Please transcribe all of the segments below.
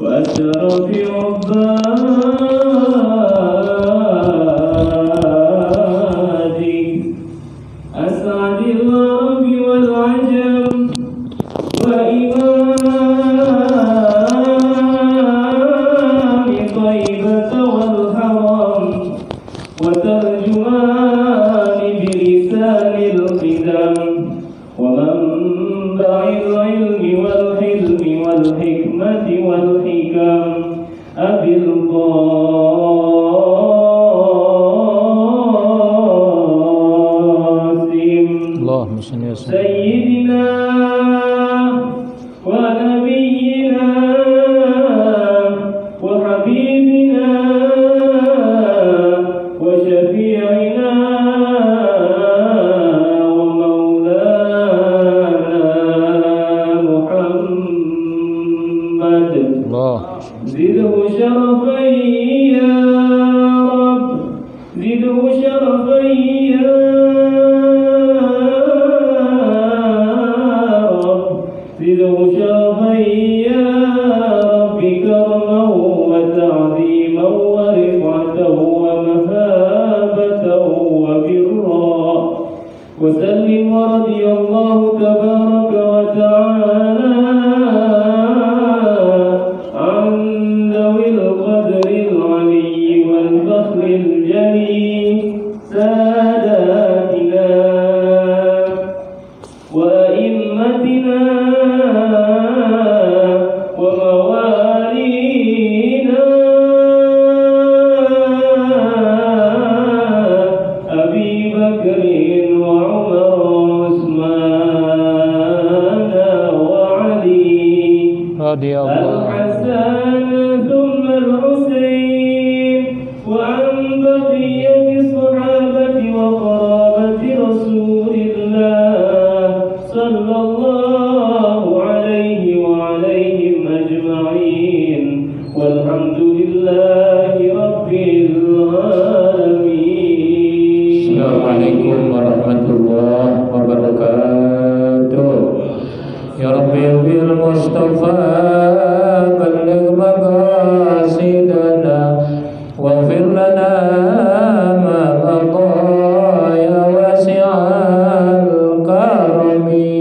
وأشرف عبادي أسعد العرب والعجم وإمام طيبة والحرم وترجمان بلسان القدم ومنبع العلم والحلم والحكمة والحكم أبي القاسم اللهم صل وسلم سيدنا ونبينا وحبيبنا وشفيعنا ومولانا محمد زده شرفا يا رب زده شرفا يا رب زده شرفا يا رب كرما وتعظيما ورفعة ومهابة وبرا وسلم ورضي الله تبارك وتعالى عن ذوي القدر العلي والفخر الجليل ساداتنا وأئمتنا وموالينا أبي بكر وعمر وعثمان وعلي رضي الله الحسن ثم الحسين وعن بقية الصحابة وقرابة رسول الله صلى الله عليه وعليهم أجمعين والحمد لله رب العالمين. Assalamualaikum warahmatullahi wabarakatuh. Ya Rabbi bil Mustafa balligh maqasidana waghfir lana ma baqa ya wasi'al karami.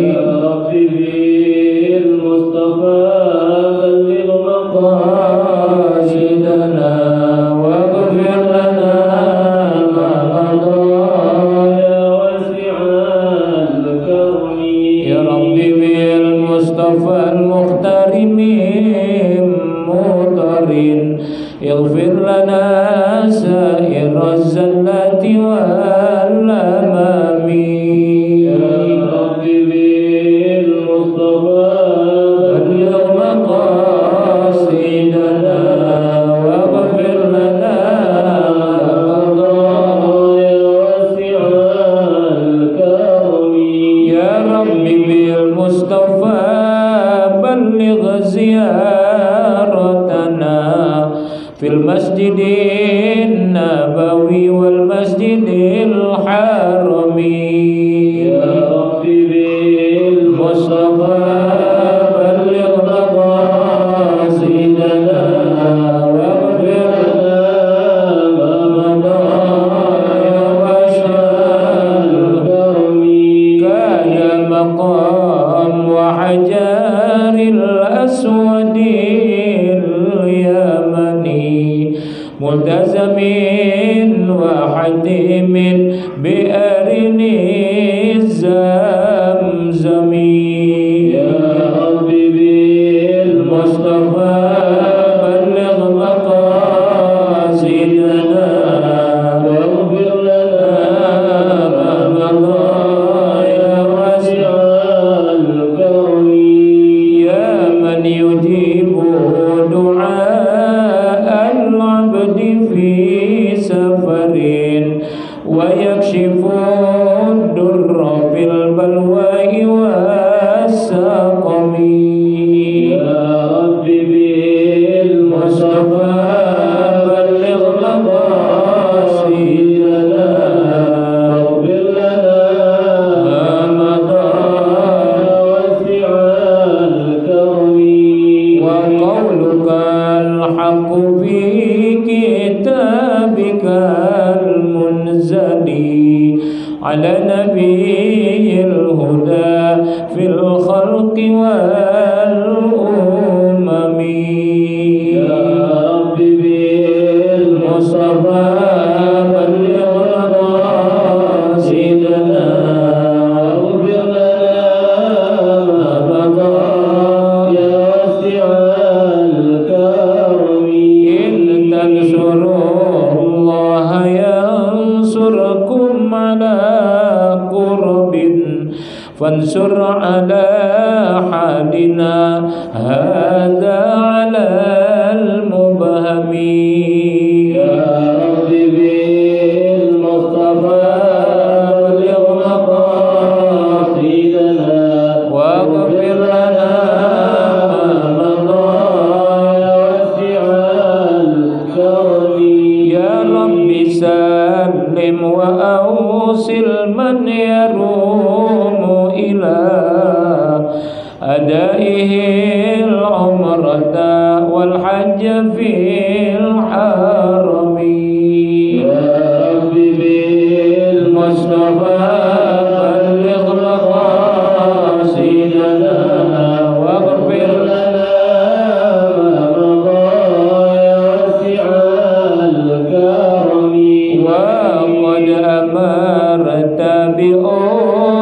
يا ربي بالمصطفى بلغ مقاصدنا واغفر لنا ما مضى يا واسع الكرم. يا ربي بالمصطفى المختار من مضر اغفر لنا سائر الزلات والأمام. يا ربي بالمصطفى بلغ مقاصدنا واغفر لنا ما مضى يا واسع الكرم. يا ربي بالمصطفى بلغ زيارتنا في المسجد النبوي والمسجد الحرم. يا ربي بالمصطفى بلغ مقاصدنا واغفر لنا ما مضى يا واسع الكرم. كان مقام وحجار الأسود اليمني ملتزم وحتم بئر الزمزم. يا ربي بالمصطفى بلغ مقاصدنا واغفر لنا ما مضى يا واسع الكرم. يا من يجيب دعاء العبد في سفر ويكشف الضر في البلوى والسقم. يا ربي بالمصطفى بلغ مقاصدنا واغفر لنا ما مضى يا واسع الكرم. وقوم في الخلق والأمم يا رب بالمصطفى بلغ مقاصدنا واغفر لنا ما مضى يا واسع الكرم إن تنصروا الله ينصركم على قرب فانصر على حالنا هذا على المبهم يا رب بالمصطفى بلغ مقاصدنا واغفر لنا ما مضى يا واسع الكرم يا رب سلم وأوصل من يروم إلى أدائه العمرة والحج في الحرم يا رب بالمصطفى بلغ مقاصدنا واغفر لنا ما مضى يا واسع الكرم وقد أمرت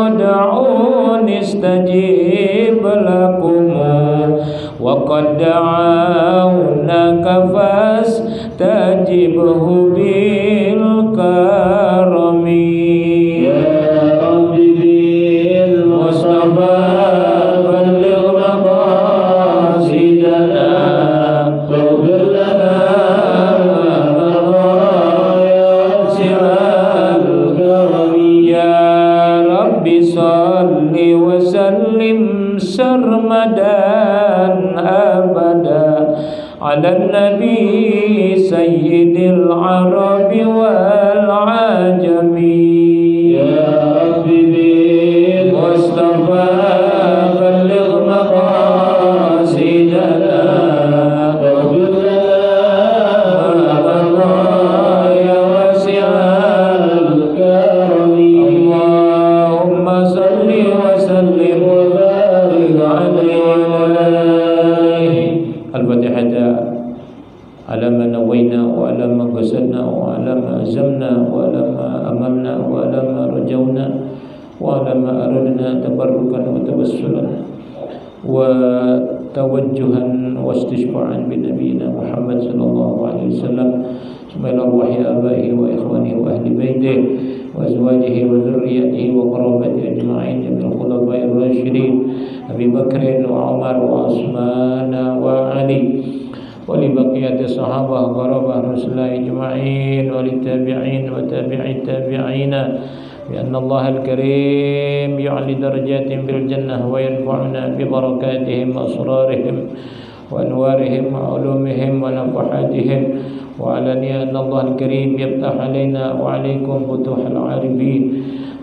بأدعوني استجيب لكم وقد دعوناك فاستجبه بالكرم يا رب بالمصطفى بلغ مقاصدنا واغفر لنا ما مضى يا واسع الكرم يا رب صل وسلم سرمدا أبدا على النبي سيد العرب والعجم يا رب بالمصطفى بلغ مقاصدنا واغفر لنا ما مضى يا واسع الكرم اللهم صل وسلم وبارك عليه الفاتحة على ما نوينا وعلى ما قصدنا وعلى ما عزمنا وعلى ما أملنا وعلى ما رجونا وعلى ما أردنا تبركا وتوسلا وتوجها واستشفاعا بنبينا محمد صلى الله عليه وسلم ثم إلى أرواح آبائه وإخوانه وأهل بيته وأزواجه وذريته وقرابته أجمعين جميع الخلفاء الراشدين أبي بكر وعمر وعثمان وعلي ولبقية الصحابة قرابة رسول الله أجمعين وللتابعين وتابعي التابعين بأن الله الكريم يعلي درجات بالجنة وينفعنا ببركاتهم وأسرارهم وأنوارهم وعلومهم ونفحاتهم وعلانية أن الله الكريم يفتح علينا وعليكم فتوح العارفين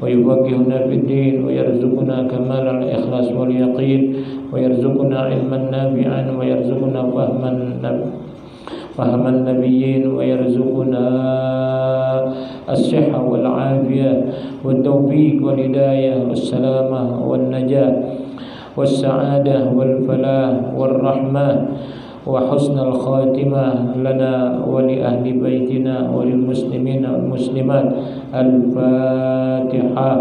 ويفقهنا في الدين ويرزقنا كمال الإخلاص واليقين ويرزقنا علما نافعا ويرزقنا فهم النبيين ويرزقنا الصحة والعافية والتوفيق والهداية والسلامة والنجاة والسعادة والفلاح والرحمة وحسن الخاتمة لنا ولأهل بيتنا وللمسلمين والمسلمات. الفاتحة.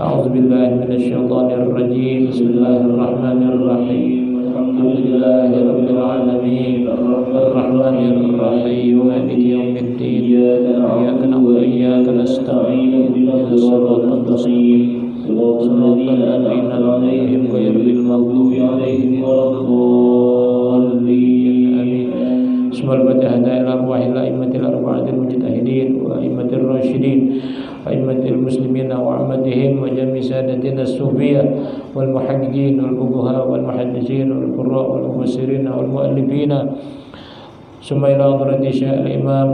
أعوذ بالله من الشيطان الرجيم. بسم الله الرحمن الرحيم. الحمد لله رب العالمين الرحمن الرحيم مالك يوم الدين إياك نعبد وإياك نستعين اهدنا الصراط المستقيم صراط الذين أنعمت عليهم غير المغضوب عليهم ولا الضالين آمين. بسم الفاتحة إلى أرواح الأئمة الأربعة المجتهدين وأئمة الراشدين أئمة المسلمين وعامتهم وجميع سادتنا الصوفية والمحققين والفقهاء والمحدثين والقراء والمفسرين والمؤلفين ثم إلى حضرة الإمام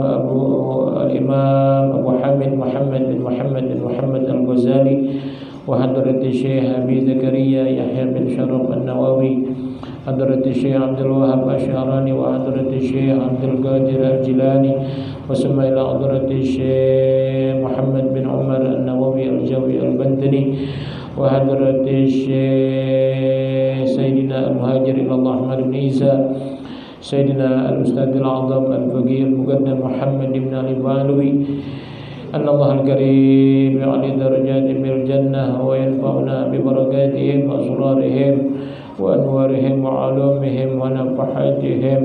أبو حامد محمد بن محمد الغزالي وحضرة الشيخ أبي زكريا يحيى بن شرف النووي حضرة الشيخ عبد الوهاب الشعراني وحضرة الشيخ عبد القادر الجيلاني وثم إلى حضرة الشيخ محمد بن عمر النووي الجوي البندني وحضرة الشيخ سيدنا المهاجر إلى الله أحمد بن عيسى سيدنا الأستاذ الأعظم الفقيه المقدم محمد بن علي البالوي أن الله الكريم يعلي درجاتهم بالجنة وينفعنا ببركاتهم وأسرارهم وأنوارهم وعلومهم ونفحاتهم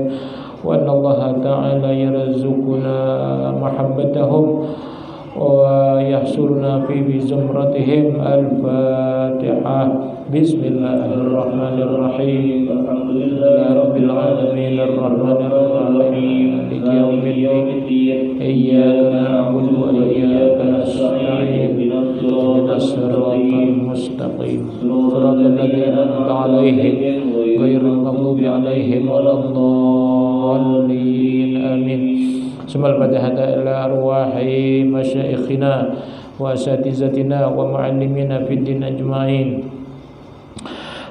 وأن الله تعالى يرزقنا محبتهم ويحشرنا في زمرتهم. الفاتحة. بسم الله الرحمن الرحيم. الحمد لله رب العالمين الرحمن الرحيم مالك يوم الدين إياك نعبد وإياك نستعين اهدنا الصراط المستقيم صراط الذين أنعمت عليهم غير المغضوب عليهم ولا الضالين. آمين. ثم الفتحة إلى أرواح مشايخنا وأساتذتنا ومعلمينا في الدين أجمعين،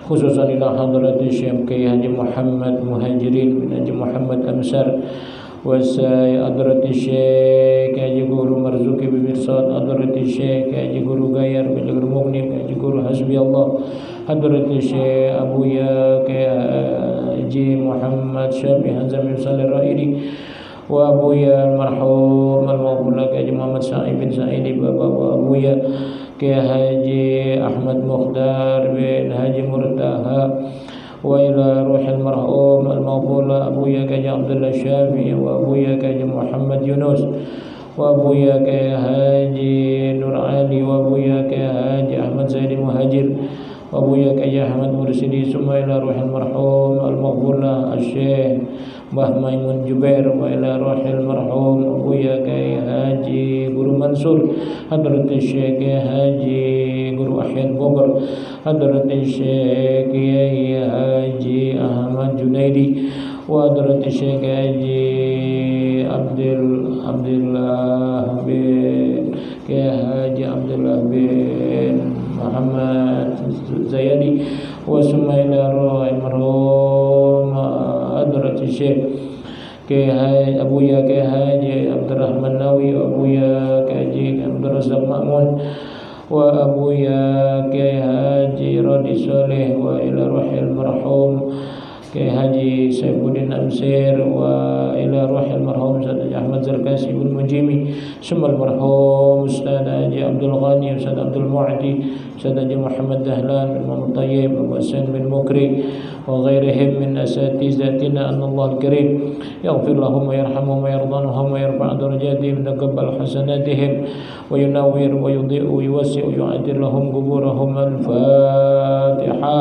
خصوصا إلى حضرة الشيخ Haji Muhammad Muhajirin bin Haji Muhammad Amsar وحضرة الشيخ Haji Guru Marzuki bin Mirsad, حضرة الشيخ Haji Guru Gayar bin Guru Mugni, Haji Guru Hasbi Allah, حضرة الشيخ Abuya Haji Muhammad Syafi Hamzah bin Salih Rairi وأبويا المرحوم المغفور لك Haji Muhammad Sa'id bin Sa'idi Bapak وأبويا Haji Ahmad Mukhtar bin Haji Murtaha وإلى روح المرحوم المغفور له أبويا Haji Abdullah Syafi وأبويا Haji Muhammad Yunus وأبويا Haji Nur Ali وأبويا Haji Ahmad Zaid Muhajir وأبويا Haji Ahmad Mursidi ثم إلى روح المرحوم المغفور له الشيخ Mbah Maimun Jubair wa ila rohil marhum Abuya Haji Guru Mansur, Hadrat Syekh Haji Guru Ahyad Bogor, Hadrat Syekh Haji Ahmad Junaidi wa Hadrat Syekh Haji Abdullah bin Haji Abdullah bin Muhammad Zayadi wa summa ila rohil marhum Hadrat Syekh Abuya Haji Abdurrahman Nawi wa Abuya Haji Abdul Razak Ma'mun wa Abuya Haji Radi Soleh wa ila ruhil marhum Haji Saifuddin Amsir wa ila ruhil marhum Ustaz Ahmad Zarkasi bin Mujimi sumal marhum Ustaz Haji Abdul Ghani, Ustaz Abdul Mu'adi, Ustaz Haji Muhammad Dahlan bin Muhammad Tayyib, Abu Hasan bin Mukri وغيرهم من أساتذتنا أن الله الكريم يغفر لهم ويرحمهم ويرضانهم ويرفع درجاتهم ويتقبل حسناتهم وينور ويضيء ويوسع ويعدل لهم قبورهم. الفاتحة.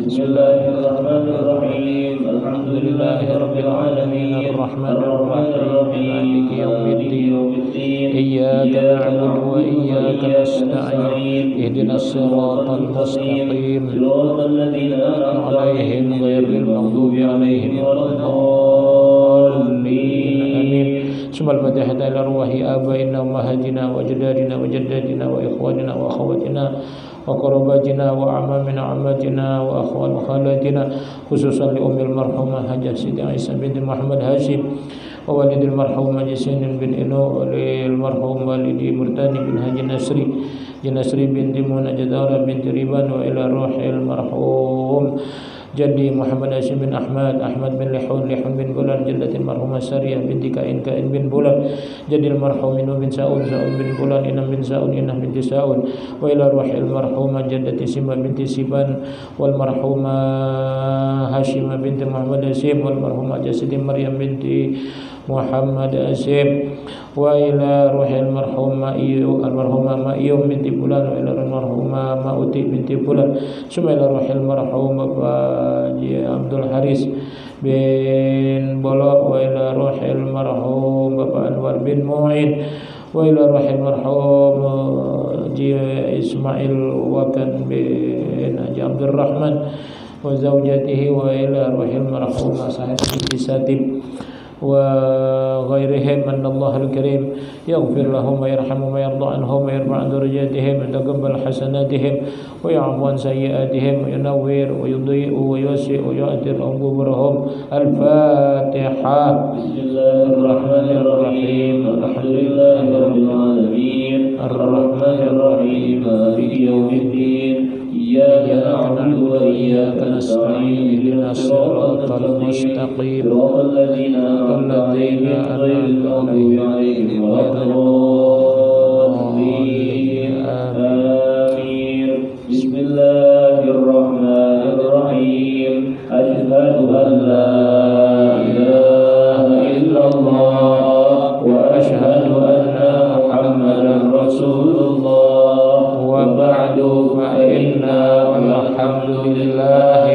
بسم الله الرحمن الرحيم. الحمد لله رب العالمين الرحمن الرحيم مالك يوم الدين إياك نعبد وإياك نستعين اهدنا الصراط المستقيم صراط الذين أنعمت عليهم غير المغضوب عليهم ولا الضالين. آمين. ثم الفاتحة إلى أرواح آبائنا وأمهاتنا وأجدادنا وجداتنا وإخواننا وأخواتنا وقرباتنا وأعمامنا وعماتنا وأخوان وخالاتنا، خصوصا لأم المرحومة حجة سيدي عيسى بنت محمد هاشم ووالد المرحوم حجي سين بن إنو وللمرحوم والدي مرتاني بن حجي نسري بنت منى جدارة بنت ريبان وإلى روح المرحوم جدي محمد هاشم بن أحمد بن لحون بن بولان، جدة المرحومة سارية بنت كائن بن بولان، جدي المرحوم إنو بن ساون بن بولان، إنم بن ساون إنم بنت ساون، وإلى روح المرحومة جدة سيما بنت سيبان، والمرحومة هاشمة بنت محمد هاشم، والمرحومة جسد مريم بنت محمد هاشم، وإلى روح المرحومة مائيوم بنت فلان، وإلى المرحومة ماؤتي بنت فلان، ثم إلى روح المرحوم عبد الحارث بن بلاء، وإلى روح المرحوم أنور بن معين، وإلى روح المرحوم إسماعيل وكان بن عبد الرحمن وزوجته، وإلى روح المرحوم صاحب بنت ساتب وغيرهم أن الله الكريم يغفر لهم ويرحمهم ويرضى عنهم ويرفع درجاتهم ويتقبل حسناتهم ويعفو عن سيئاتهم وينور ويضيء ويوسع ويؤثر لهم قبورهم. الفاتحة. بسم الله الرحمن الرحيم. الحمد لله رب العالمين الرحمن الرحيم مالك يوم الدين إياك نعبد وإياك نستعين اهدنا الصراط المستقيم صراط الذين أنعمت عليهم غير الضالين آمين. بسم الله الرحمن الرحيم. أشهد أن لا إله إلا الله وأشهد أن محمدا رسول الله. وبعد فإنا والحمد لله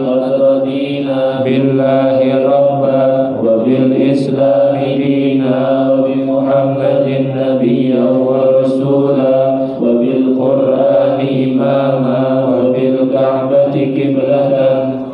قد رضينا بالله ربا وبالإسلام دينا وبمحمد نبيا ورسولا وبالقرآن إماما وبالكعبة قبلة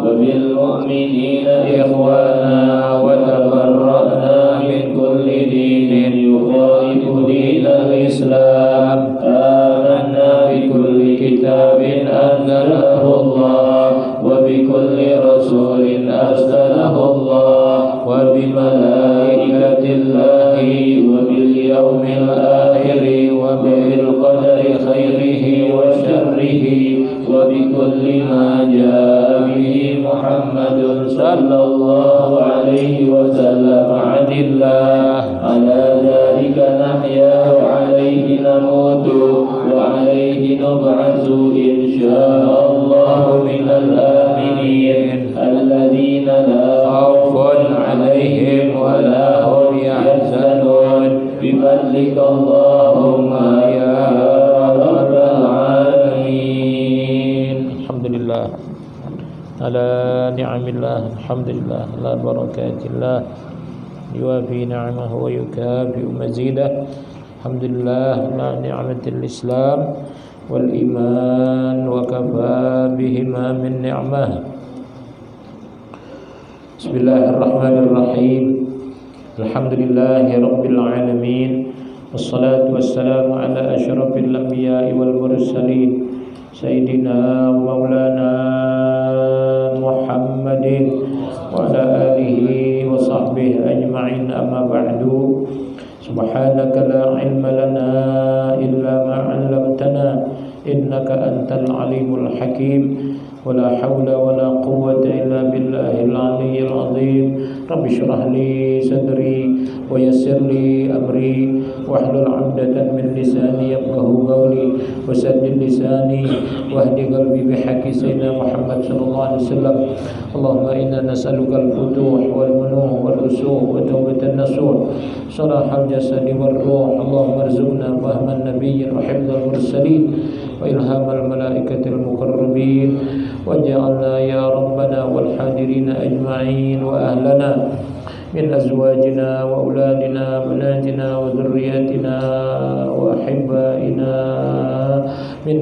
وبالمؤمنين إخوانا وتبرأنا من كل دين يخالف دين الإسلام. آمنا بكل كتاب أنزله الله وبكل رسول أرسله الله وبملائكة الله وباليوم الآخر وبالقدر خيره وشره وبكل ما جاء به محمد صلى الله عليه وسلم عن الله. على ذلك نحيا وعليه نموت وعليه نبعث إن شاء الله من الآمنين الذين لا خوف عليهم ولا هم يحزنون بفضلك اللهم يا رب العالمين. الحمد لله على نعم الله، الحمد لله على بركات الله، يوافي نعمه ويكافئ مزيده. الحمد لله على نعمة الإسلام والإيمان وكفى بهما من نعمة. بسم الله الرحمن الرحيم. الحمد لله رب العالمين، والصلاة والسلام على أشرف الأنبياء والمرسلين سيدنا ومولانا محمد وعلى آله وصحبه أجمعين. أما بعد، سبحانك لا علم لنا إلا ما علمتنا إنك أنت العليم الحكيم. ولا حول ولا قوة إلا بالله العلي العظيم. رب اشرح لي صدري ويسر لي أمري واحلل عقدة من لساني يفقهوا قولي وسدد لساني واهد قلبي بحق سيدنا محمد صلى الله عليه وسلم. اللهم إنا نسألك الفتوح والمنوح والرسوخ وتوبة النصوح صلاح الجسد والروح. اللهم ارزقنا فهم النبي وحفظ المرسلين وإلهام الملائكة المقربين، واجعلنا يا ربنا والحاضرين أجمعين وأهلنا من أزواجنا وأولادنا وبناتنا وذرياتنا وأحبائنا من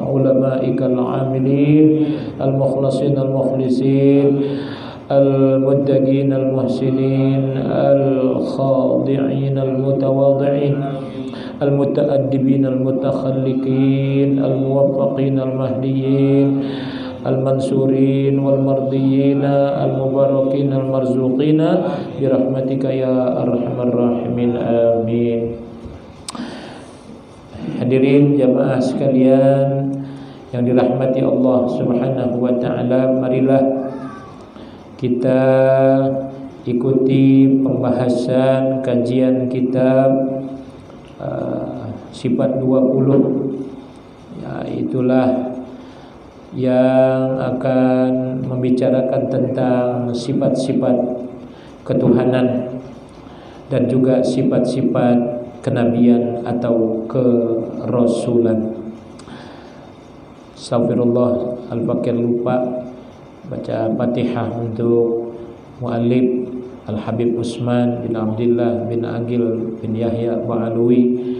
علمائك العاملين المخلصين المخلصين المتقين المحسنين الخاضعين المتواضعين المتأدبين المتخلقين الموفقين المهديين المنصورين والمرضيين المباركين المرزوقين برحمتك يا أرحم الراحمين آمين. Hadirin jamaah sekalian yang dirahmati Allah Subhanahu wa taala, marilah kita ikuti pembahasan kajian kitab sifat 20, itulah yang akan membicarakan tentang sifat-sifat ketuhanan dan juga sifat-sifat kenabian atau kerasulan. Astagfirullah, Al-Fakir lupa baca Fatihah untuk muallif Al-Habib Usman bin Abdullah bin Agil bin Yahya Ba'alwi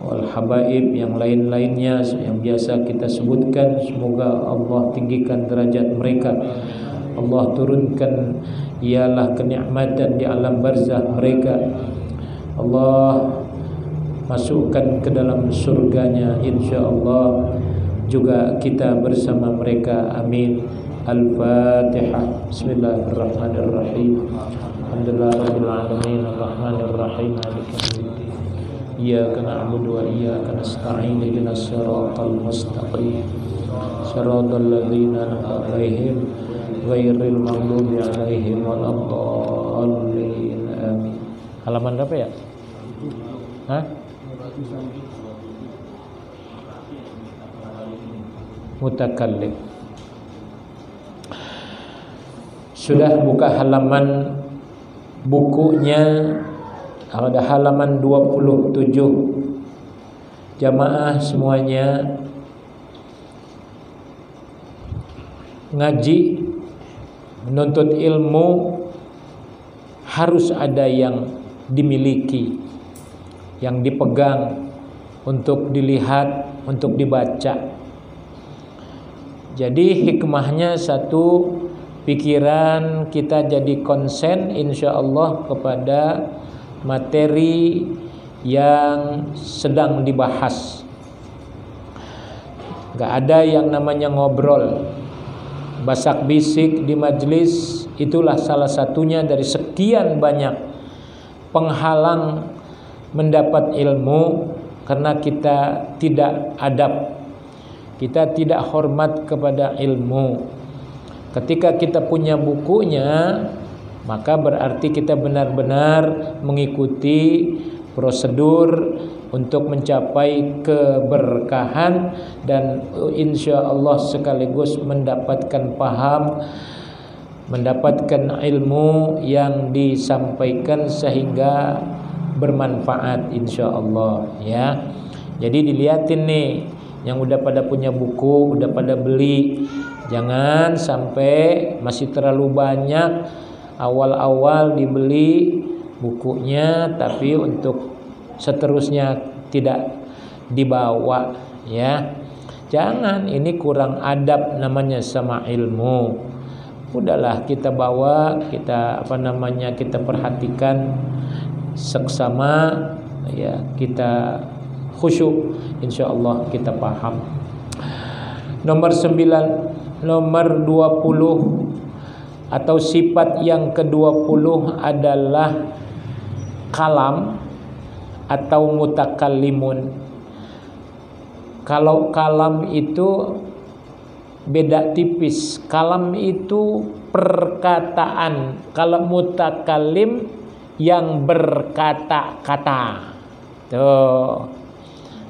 wal habaib yang lain-lainnya yang biasa kita sebutkan. Semoga Allah tinggikan derajat mereka, Allah turunkan ialah kenikmatan di alam barzah mereka, Allah masukkan ke dalam surganya insyaallah, juga kita bersama mereka, amin. Al-Fatihah. Bismillahirrahmanirrahim. Alhamdulillahirabbil alamin arrahmanir rahim maliki yaumiddin. Iyyaka na'budu wa iyyaka nasta'in ihdinas siratal mustaqim siratal ladzina an'amta 'alaihim ghairil maghdubi 'alaihim waladdallin. Amin. Halaman berapa ya? Hah? Mutakallim. Sudah buka halaman bukunya, ada halaman 27. Jamaah semuanya, ngaji, menuntut ilmu harus ada yang dimiliki, yang dipegang, untuk dilihat, untuk dibaca. Jadi hikmahnya satu, pikiran kita jadi konsen insyaallah kepada materi yang sedang dibahas. Gak ada yang namanya ngobrol, basak bisik di majelis. Itulah salah satunya dari sekian banyak penghalang mendapat ilmu, karena kita tidak adab, kita tidak hormat kepada ilmu. Ketika kita punya bukunya, maka berarti kita benar-benar mengikuti prosedur untuk mencapai keberkahan dan insya Allah sekaligus mendapatkan paham, mendapatkan ilmu yang disampaikan sehingga bermanfaat insya Allah ya. Jadi dilihatin nih, yang udah pada punya buku, udah pada beli, jangan sampai masih terlalu banyak awal-awal dibeli bukunya tapi untuk seterusnya tidak dibawa ya. Jangan, ini kurang adab namanya sama ilmu. Udahlah kita bawa, kita kita perhatikan seksama ya, kita khusyuk, insyaallah kita paham. Nomor 9, nomor 20 atau sifat yang ke-20 adalah kalam atau mutakallimun. Kalau kalam itu beda tipis. Kalam itu perkataan, kalau mutakallim yang berkata-kata. Tuh.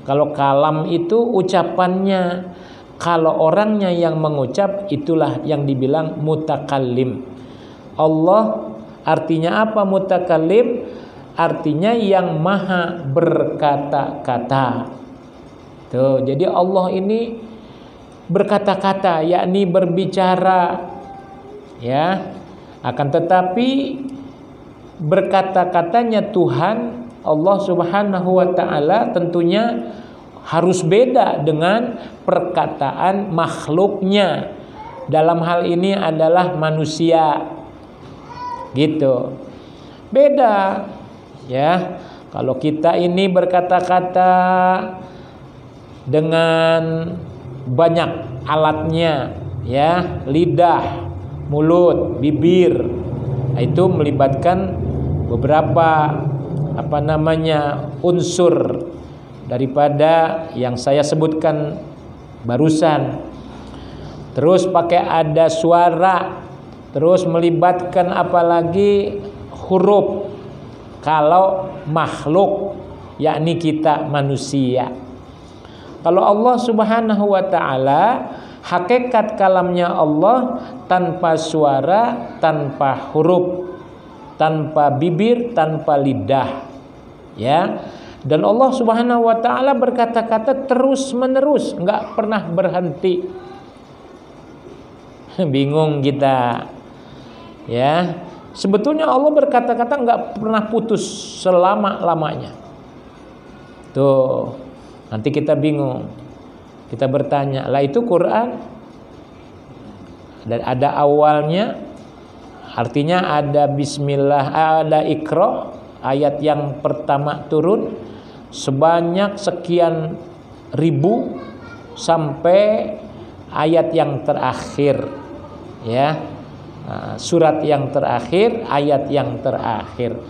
Kalau kalam itu ucapannya, kalau orangnya yang mengucap, itulah yang dibilang mutakallim. Allah artinya apa mutakallim? Artinya yang maha berkata-kata. Tuh, jadi Allah ini berkata-kata, yakni berbicara. Ya. Akan tetapi berkata-katanya Tuhan Allah Subhanahu wa taala tentunya harus beda dengan perkataan makhluknya. Dalam hal ini adalah manusia. Gitu. Beda. Ya. Kalau kita ini berkata-kata dengan banyak alatnya, ya, lidah, mulut, bibir. Itu melibatkan beberapa unsur daripada yang saya sebutkan barusan. Terus pakai ada suara, terus melibatkan apalagi huruf kalau makhluk, yakni kita manusia. Kalau Allah Subhanahu wa taala, hakikat kalamnya Allah tanpa suara, tanpa huruf, tanpa bibir, tanpa lidah. Ya. Dan Allah Subhanahu wa taala berkata-kata terus-menerus, enggak pernah berhenti. Bingung kita. Ya. Sebetulnya Allah berkata-kata enggak pernah putus selama-lamanya. Tuh. Nanti kita bingung. Kita bertanya, lah itu Quran? Dan ada awalnya, artinya ada bismillah, ada Iqra, ayat yang pertama turun sebanyak sekian ribu sampai ayat yang terakhir, ya, surat yang terakhir, ayat yang terakhir.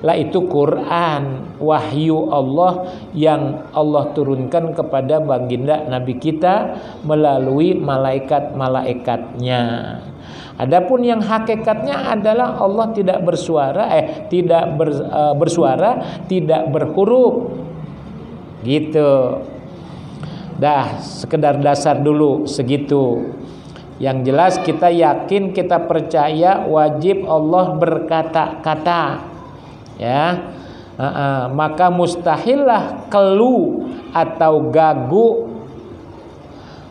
lah itu Quran, wahyu Allah yang Allah turunkan kepada baginda Nabi kita melalui malaikat-malaikatnya. Adapun yang hakikatnya adalah Allah tidak bersuara, bersuara, tidak berhuruf. Gitu. Dah, sekedar dasar dulu segitu. Yang jelas kita yakin, kita percaya wajib Allah berkata-kata. Ya, maka mustahillah kelu atau gagu.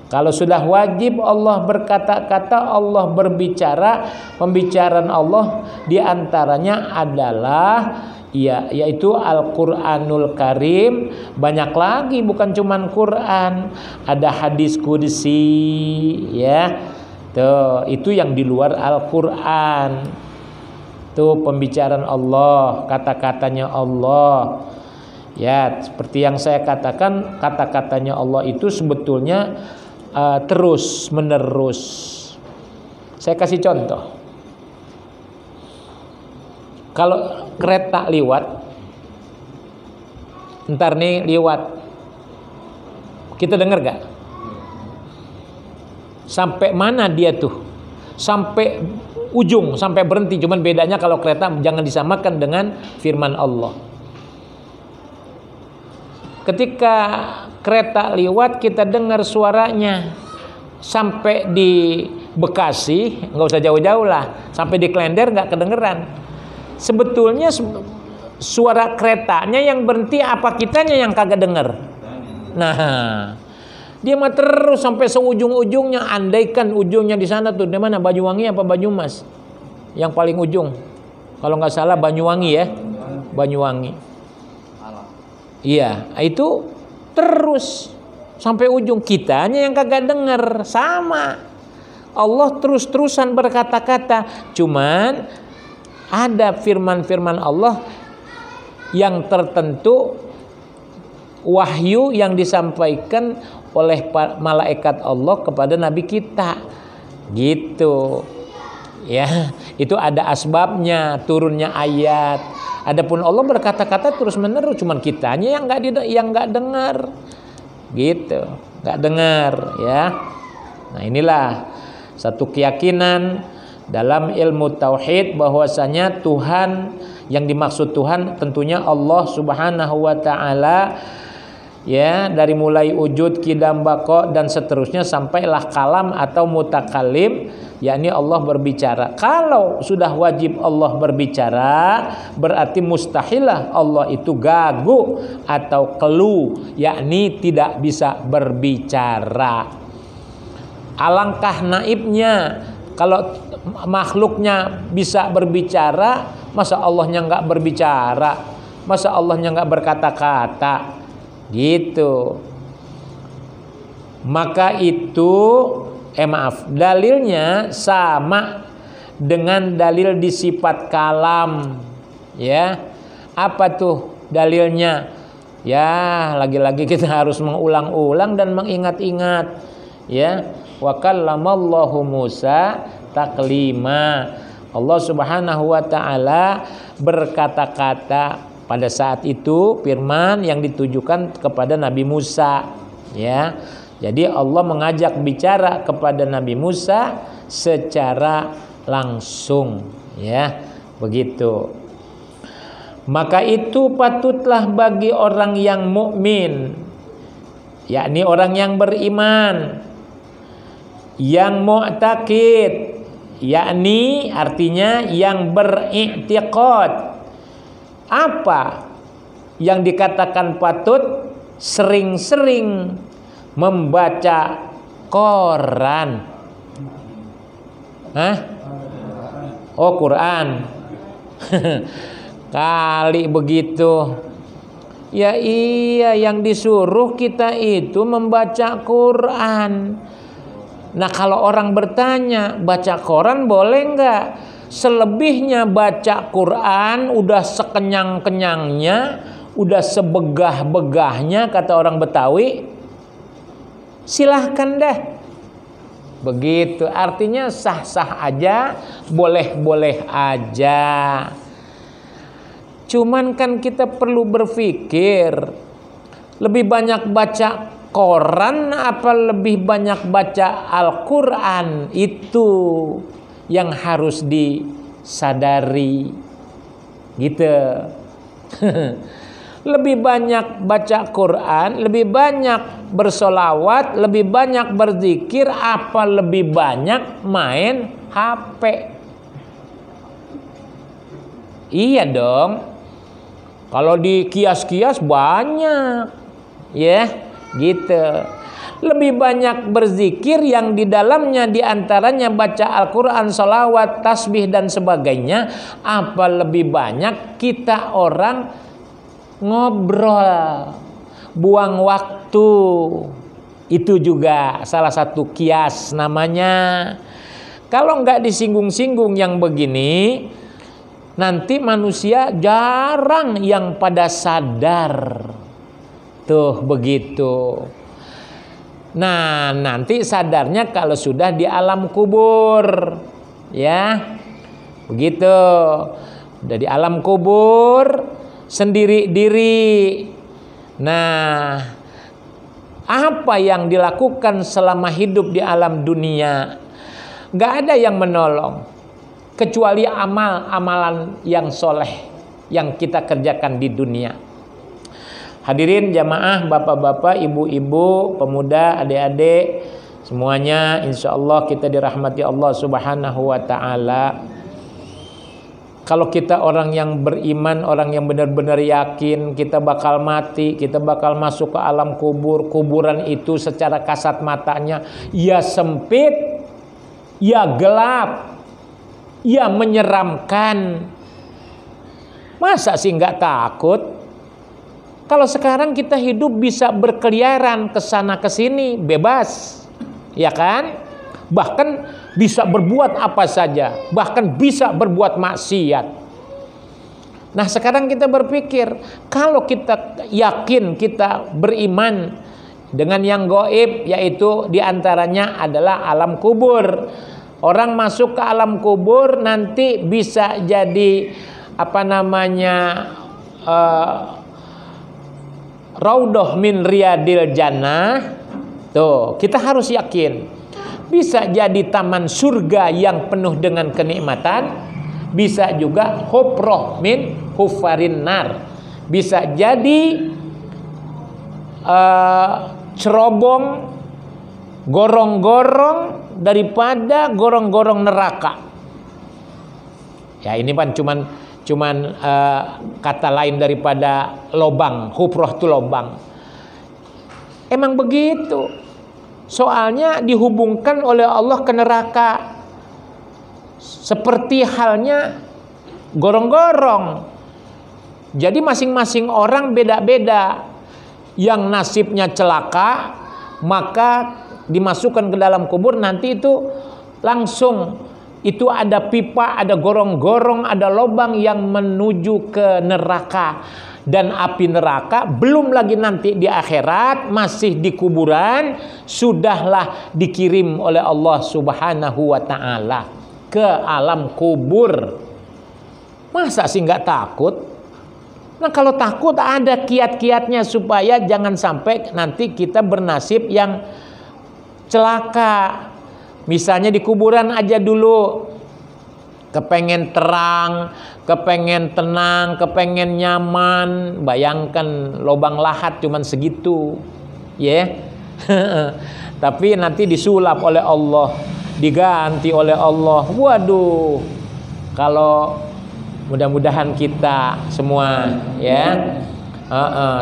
Kalau sudah wajib Allah berkata-kata, Allah berbicara, pembicaraan Allah diantaranya adalah yaitu Al-Quranul Karim. Banyak lagi, bukan cuman Quran, ada hadis qudsi, ya. Tuh, itu yang di luar Al-Quran. Itu pembicaraan Allah, kata-katanya Allah. Ya, seperti yang saya katakan, kata-katanya Allah itu sebetulnya terus menerus. Saya kasih contoh. Kalau kereta liwat, ntar nih liwat, kita dengar gak? Sampai mana dia tuh? Sampai ujung, sampai berhenti. Cuman bedanya kalau kereta jangan disamakan dengan firman Allah. Ketika kereta lewat, kita dengar suaranya. Sampai di Bekasi, nggak usah jauh-jauh lah. Sampai di Klender nggak kedengeran. Sebetulnya suara keretanya yang berhenti, apa kitanya yang kagak denger? Nah, dia mah terus sampai seujung-ujungnya. Andaikan ujungnya di sana tuh, di mana? Banyuwangi apa Banyumas? Yang paling ujung. Kalau nggak salah Banyuwangi ya, Banyuwangi. Iya, itu terus sampai ujung. Kitanya yang kagak denger. Sama. Allah terus-terusan berkata-kata. Cuman ada firman-firman Allah yang tertentu, wahyu yang disampaikan oleh malaikat Allah kepada Nabi kita, gitu. Ya, itu ada asbabnya turunnya ayat. Adapun Allah berkata-kata terus menerus, cuman kitanya yang nggak dengar, gitu, nggak dengar, ya. Nah, inilah satu keyakinan dalam ilmu tauhid bahwasanya Tuhan, yang dimaksud Tuhan tentunya Allah Subhanahu wa taala, ya, dari mulai wujud, qidam, baqa dan seterusnya sampailah kalam atau mutakalim, yakni Allah berbicara. Kalau sudah wajib Allah berbicara, berarti mustahilah Allah itu gagu atau kelu, yakni tidak bisa berbicara. Alangkah naibnya kalau makhluknya bisa berbicara, masa Allahnya nggak berbicara, masa Allahnya nggak berkata-kata, gitu. Maka itu dalilnya sama dengan dalil di sifat kalam, ya. Apa tuh dalilnya? Ya, lagi-lagi kita harus mengulang-ulang dan mengingat-ingat, ya. Wa kallamallahu Musa taklima. Allah Subhanahu wa taala berkata-kata pada saat itu, firman yang ditujukan kepada Nabi Musa, ya. Jadi Allah mengajak bicara kepada Nabi Musa secara langsung, ya. Begitu. Maka itu patutlah bagi orang yang mukmin, yakni orang yang beriman, yang mu'taqid, yakni artinya yang beriktiqad. Apa yang dikatakan patut? Sering-sering membaca Quran. Hah? Oh, Quran. Kali begitu. Ya iya, yang disuruh kita itu membaca Quran. Nah, kalau orang bertanya, baca Quran boleh enggak? Selebihnya baca Quran udah sekenyang-kenyangnya, udah sebegah-begahnya kata orang Betawi, silahkan deh. Begitu, artinya sah-sah aja, boleh-boleh aja. Cuman kan kita perlu berpikir, lebih banyak baca koran apa lebih banyak baca Al-Quran? Itu yang harus disadari, gitu. Lebih banyak baca Quran, lebih banyak bersolawat, lebih banyak berzikir, apa lebih banyak main HP? Iya dong. Kalau di kias-kias banyak, ya, gitu. Lebih banyak berzikir yang di dalamnya diantaranya baca Al-Quran, sholawat, tasbih dan sebagainya. Apa lebih banyak kita orang ngobrol, buang waktu? Itu juga salah satu kias namanya. Kalau nggak disinggung-singgung yang begini, nanti manusia jarang yang pada sadar. Tuh begitu. Nah, nanti sadarnya kalau sudah di alam kubur. Ya. Begitu. Udah di alam kubur, sendiri diri. Nah, apa yang dilakukan selama hidup di alam dunia? Gak ada yang menolong kecuali amalan yang soleh yang kita kerjakan di dunia. Hadirin jamaah, bapak-bapak, ibu-ibu, pemuda, adik-adik, semuanya insya Allah kita dirahmati Allah Subhanahu wa ta'ala. Kalau kita orang yang beriman, orang yang benar-benar yakin kita bakal mati, kita bakal masuk ke alam kubur. Kuburan itu secara kasat matanya ya sempit, ya gelap, ya menyeramkan. Masa sih nggak takut? Kalau sekarang kita hidup bisa berkeliaran ke sana ke sini bebas, ya kan? Bahkan bisa berbuat apa saja, bahkan bisa berbuat maksiat. Nah, sekarang kita berpikir, kalau kita yakin kita beriman dengan yang gaib, yaitu diantaranya adalah alam kubur. Orang masuk ke alam kubur nanti bisa jadi raudhah min riyadil jannah. Tuh, kita harus yakin. Bisa jadi taman surga yang penuh dengan kenikmatan, bisa juga hufrah min hufarin nar. Bisa jadi cerobong, gorong-gorong daripada gorong-gorong neraka. Ya, ini kan cuman kata lain daripada lobang. Hufrah itu lobang. Emang begitu. Soalnya dihubungkan oleh Allah ke neraka. Seperti halnya gorong-gorong. Jadi masing-masing orang beda-beda. Yang nasibnya celaka, maka dimasukkan ke dalam kubur, nanti itu langsung itu ada pipa, ada gorong-gorong, ada lubang yang menuju ke neraka. Dan api neraka belum lagi nanti di akhirat, masih di kuburan, sudahlah dikirim oleh Allah Subhanahu wa ta'ala ke alam kubur. Masa sih nggak takut? Nah, kalau takut ada kiat-kiatnya supaya jangan sampai nanti kita bernasib yang celaka. Misalnya di kuburan aja dulu kepengen terang, kepengen tenang, kepengen nyaman. Bayangkan lubang lahat cuman segitu, ya. Tapi nanti disulap oleh Allah, diganti oleh Allah. Waduh, kalau mudah-mudahan kita semua, ya.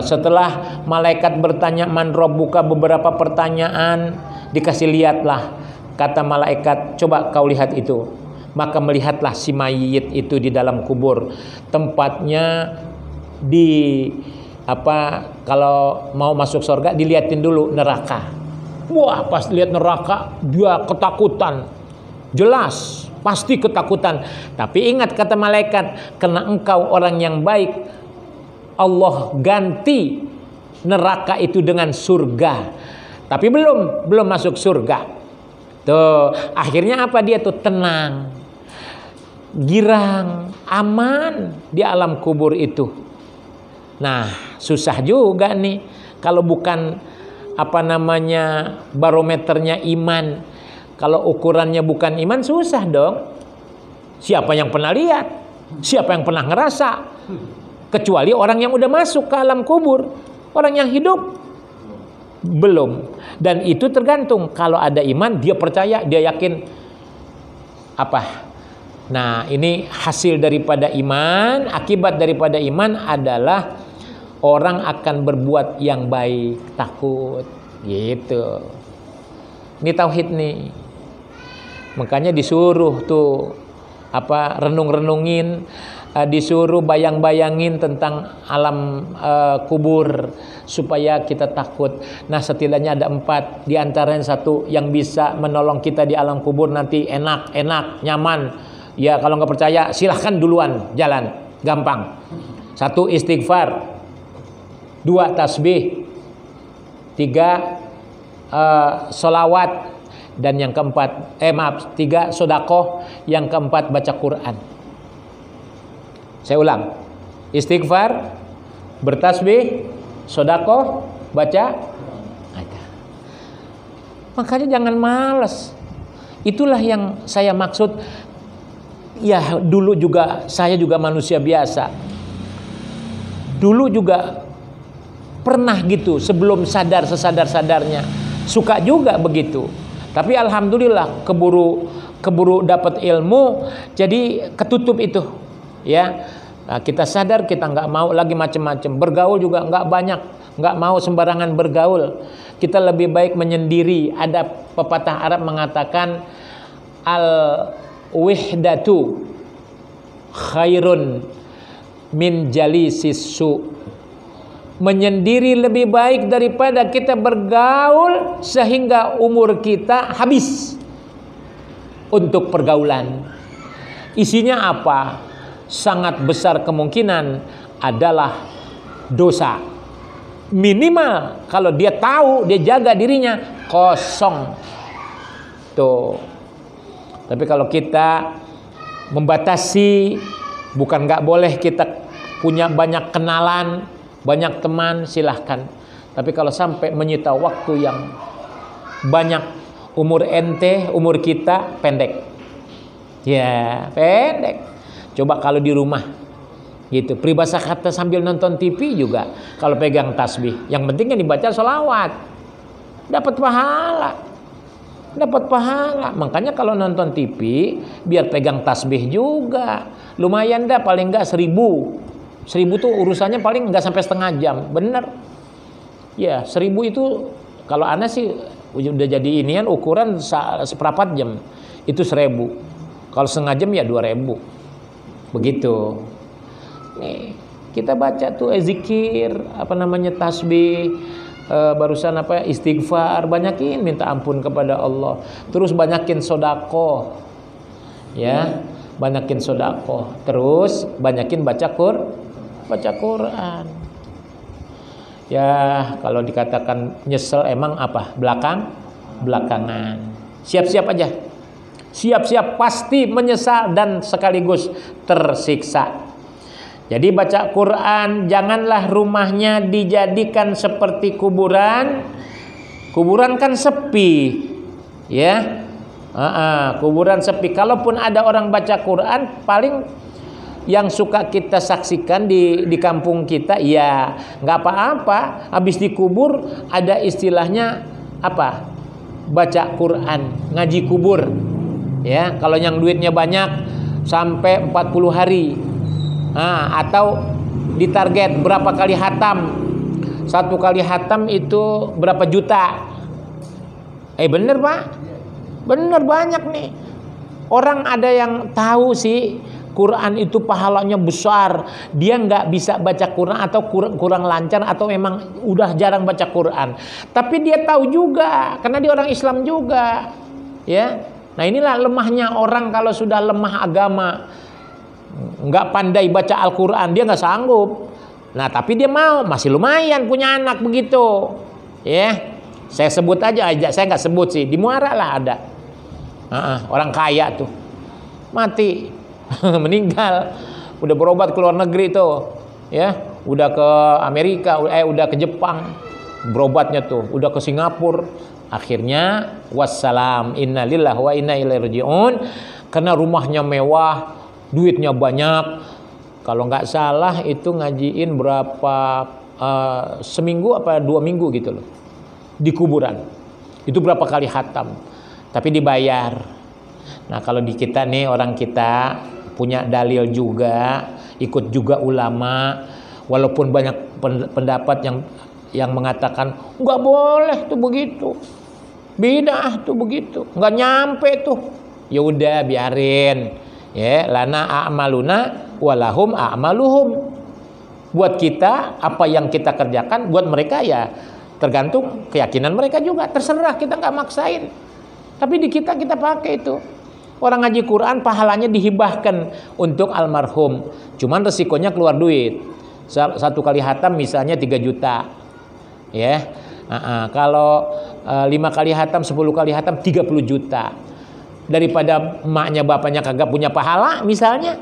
Setelah malaikat bertanya man rabbuka, beberapa pertanyaan dikasih lihatlah, kata malaikat, coba kau lihat itu. Maka melihatlah si mayit itu di dalam kubur. Tempatnya kalau mau masuk surga dilihatin dulu neraka. Wah, pas lihat neraka dia ketakutan. Jelas, pasti ketakutan. Tapi ingat kata malaikat, karena engkau orang yang baik, Allah ganti neraka itu dengan surga. Tapi belum masuk surga. Tuh, akhirnya apa dia tuh? Tenang. girang, aman di alam kubur itu. Nah, susah juga nih kalau bukan barometernya iman. Kalau ukurannya bukan iman, susah dong. Siapa yang pernah lihat? Siapa yang pernah ngerasa? Kecuali orang yang udah masuk ke alam kubur. Orang yang hidup belum. Dan itu tergantung. Kalau ada iman, dia percaya, dia yakin. Nah, ini hasil daripada iman. Akibat daripada iman adalah orang akan berbuat yang baik, takut, gitu. Ini tauhid nih. Makanya disuruh tuh renung-renungin, disuruh bayang-bayangin tentang alam kubur supaya kita takut. Nah, setidaknya ada 4. Di antaranya 1 yang bisa menolong kita di alam kubur nanti enak, nyaman. Ya, kalau nggak percaya silahkan duluan jalan, gampang. 1 istighfar, 2 tasbih, 3 sholawat, dan yang keempat 3 sodakoh, yang keempat baca Quran. Saya ulang, istighfar, bertasbih, sodakoh, baca. Makanya jangan malas. Itulah yang saya maksud. Ya, dulu juga saya juga manusia biasa. Dulu juga pernah gitu, sebelum sesadar-sadarnya suka juga begitu. Tapi alhamdulillah keburu dapat ilmu, jadi ketutup itu. Ya, nah, kita sadar kita nggak mau lagi macam-macam. Bergaul juga nggak banyak, nggak mau sembarangan bergaul. Kita lebih baik menyendiri. Ada pepatah Arab mengatakan al-wihdatu khairun min jalisis su. Menyendiri lebih baik daripada kita bergaul sehingga umur kita habis untuk pergaulan. Isinya apa? Sangat besar kemungkinan adalah dosa. Minimal kalau dia tahu, dia jaga dirinya, kosong. Tuh. Tapi kalau kita membatasi, bukan nggak boleh kita punya banyak kenalan, banyak teman, silahkan. Tapi kalau sampai menyita waktu yang banyak, umur ente, umur kita pendek. Ya, pendek. Coba kalau di rumah gitu, peribahasa kata sambil nonton TV juga, kalau pegang tasbih, yang penting kan dibaca sholawat, dapat pahala. Makanya kalau nonton TV biar pegang tasbih juga, lumayan dah, paling enggak 1000 tuh urusannya paling enggak sampai setengah jam, bener ya. 1000 itu kalau ana sih udah jadi inian ukuran seperempat jam itu 1000, kalau setengah jam ya 2000. Begitu. Nih, kita baca tuh zikir, tasbih, barusan istighfar, banyakin minta ampun kepada Allah. Terus banyakin sedekah. Ya, banyakin sedekah. Terus banyakin baca Quran. Ya, kalau dikatakan nyesel emang belakangan. Siap-siap aja. Siap-siap pasti menyesal dan sekaligus tersiksa. Jadi baca Quran, janganlah rumahnya dijadikan seperti kuburan. Kuburan kan sepi, ya. Kuburan sepi. Kalaupun ada orang baca Quran, paling yang suka kita saksikan di kampung kita, ya nggak apa-apa. Habis dikubur ada istilahnya baca Quran, ngaji kubur. Ya, kalau yang duitnya banyak sampai 40 hari. Atau ditarget berapa kali hatam. 1 kali hatam itu berapa juta. Bener Pak? Bener, banyak nih. Orang ada yang tahu sih Quran itu pahalanya besar, dia nggak bisa baca Quran atau kurang lancar atau memang udah jarang baca Quran. Tapi dia tahu juga karena dia orang Islam juga. Ya. Nah, inilah lemahnya orang kalau sudah lemah agama, nggak pandai baca Al-Quran, dia nggak sanggup. Nah, tapi dia mau, masih lumayan punya anak begitu. Ya, saya sebut aja, saya nggak sebut sih, di Muara lah ada. Orang kaya tuh, mati meninggal. Udah berobat ke luar negeri tuh, ya, udah ke Amerika, udah ke Jepang, berobatnya tuh, udah ke Singapura. Akhirnya wassalam, innalillahi wa inna ilaihi rajiun. Karena rumahnya mewah, duitnya banyak. Kalau nggak salah itu ngajiin berapa seminggu apa 2 minggu gitu loh di kuburan. Itu berapa kali khatam, tapi dibayar. Nah kalau di kita nih, orang kita punya dalil juga, ikut juga ulama, walaupun banyak pendapat yang mengatakan nggak boleh tuh begitu, bidah tuh begitu, nggak nyampe tuh. Ya udah biarin, ya, lana a'maluna walahum a'maluhum. Buat kita apa yang kita kerjakan, buat mereka ya tergantung keyakinan mereka juga, terserah, kita nggak maksain. Tapi di kita pakai itu. Orang ngaji Quran pahalanya dihibahkan untuk almarhum. Cuman resikonya keluar duit. Satu kali hatam misalnya 3 juta. Ya. Kalau 5 kali hatam, 10 kali hatam 30 juta. Daripada emaknya bapaknya kagak punya pahala misalnya.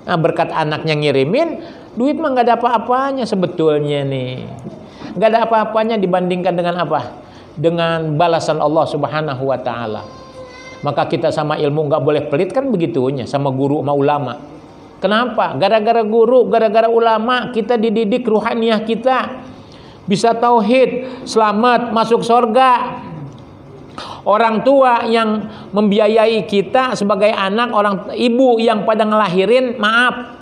Nah, berkat anaknya ngirimin, duit mah nggak ada apa-apanya sebetulnya nih. Nggak ada apa-apanya dibandingkan dengan apa? Dengan balasan Allah Subhanahu wa ta'ala. Maka kita sama ilmu nggak boleh pelit kan begitunya, sama guru sama ulama. Kenapa? Gara-gara guru, gara-gara ulama kita dididik ruhaniyah kita. Bisa tauhid, selamat, masuk surga. Orang tua yang membiayai kita sebagai anak, orang ibu yang pada ngelahirin, maaf,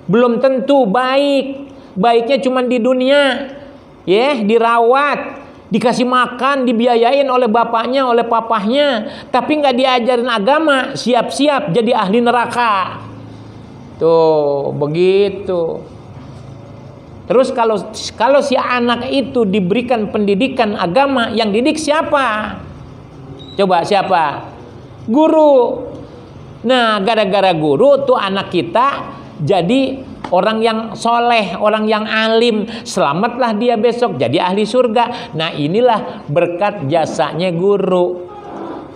belum tentu baik. Baiknya cuma di dunia, ya, dirawat, dikasih makan, dibiayain oleh bapaknya, oleh papahnya, tapi nggak diajarin agama, siap-siap jadi ahli neraka. Tuh, begitu. Terus kalau si anak itu diberikan pendidikan agama, yang didik siapa? Coba siapa? Guru. Nah, gara-gara guru tuh anak kita jadi orang yang soleh, orang yang alim, selamatlah dia besok jadi ahli surga. Nah inilah berkat jasanya guru.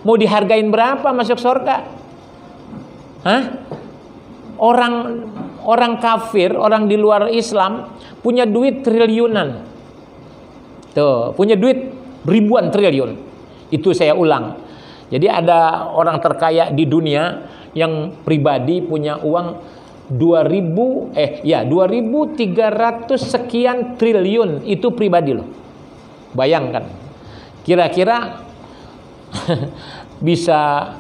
Mau dihargain berapa masuk surga? Hah? Orang kafir, orang di luar Islam punya duit triliunan. Tuh, punya duit ribuan triliun. Itu saya ulang. Jadi ada orang terkaya di dunia yang pribadi punya uang 2.300 sekian triliun, itu pribadi loh. Bayangkan. Kira-kira bisa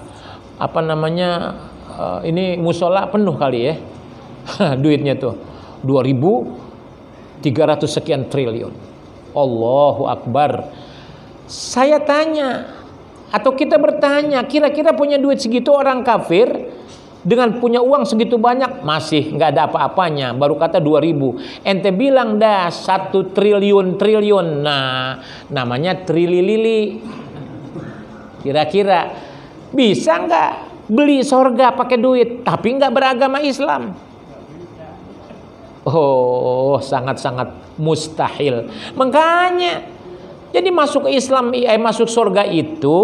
ini musola penuh kali ya. Duitnya tuh 2.300 sekian triliun. Allahu Akbar. Saya tanya, atau kita bertanya, kira-kira punya duit segitu orang kafir dengan punya uang segitu banyak masih nggak ada apa-apanya, baru kata 2.000. Ente bilang dah 1 triliun. Nah, namanya trililili. Kira-kira bisa nggak beli sorga pakai duit tapi nggak beragama Islam? Oh, sangat-sangat mustahil. Makanya jadi masuk Islam, masuk surga itu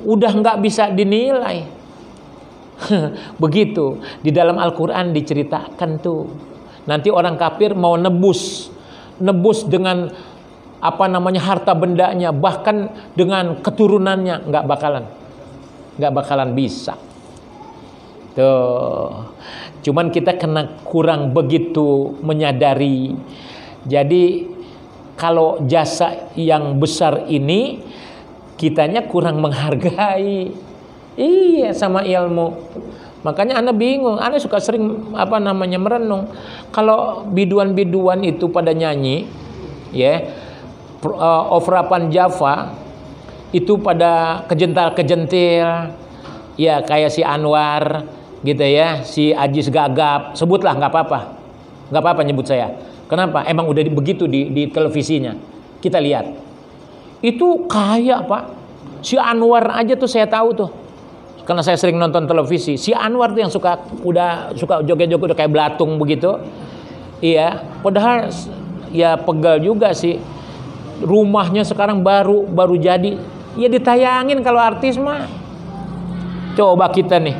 udah nggak bisa dinilai. Begitu di dalam Al-Quran diceritakan tuh. Nanti orang kafir mau nebus dengan harta bendanya, bahkan dengan keturunannya, nggak bakalan bisa. Tuh. Cuman kita kena kurang begitu menyadari. Jadi kalau jasa yang besar ini kitanya kurang menghargai. Iya, sama ilmu. Makanya Anda bingung, Anda suka sering merenung. Kalau biduan-biduan itu pada nyanyi, ya, Ofrapan Java itu pada kejental-kejentil, ya kayak si Anwar, gitu ya, si Ajis Gagap, sebutlah nggak apa-apa nyebut saya. Kenapa? Emang udah begitu di televisinya. Kita lihat. Itu kaya, Pak. Si Anwar aja tuh saya tahu tuh. Karena saya sering nonton televisi. Si Anwar tuh yang suka joget-joget udah kayak belatung begitu. Iya, padahal ya pegal juga sih. Rumahnya sekarang baru jadi. Ya ditayangin kalau artis mah. Coba kita nih.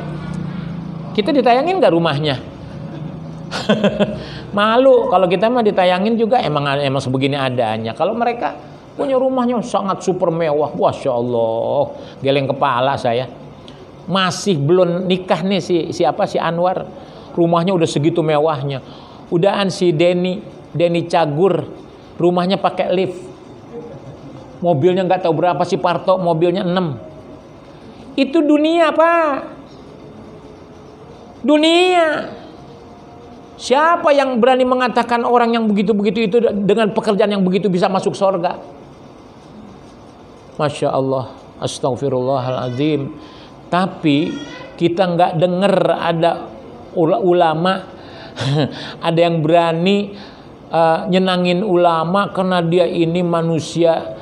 Kita ditayangin nggak rumahnya? Malu kalau kita mah ditayangin juga emang sebegini adanya. Kalau mereka punya rumahnya sangat super mewah, masya Allah, geleng kepala saya. Masih belum nikah nih si Anwar, rumahnya udah segitu mewahnya. Udahan si Denny Cagur, rumahnya pakai lift, mobilnya nggak tahu berapa, si Parto mobilnya 6. Itu dunia Pak, dunia. Siapa yang berani mengatakan orang yang begitu-begitu itu dengan pekerjaan yang begitu bisa masuk surga? Masya Allah, astagfirullahaladzim. Tapi kita nggak dengar ada ulama, ada yang berani nyenangin ulama karena dia ini manusia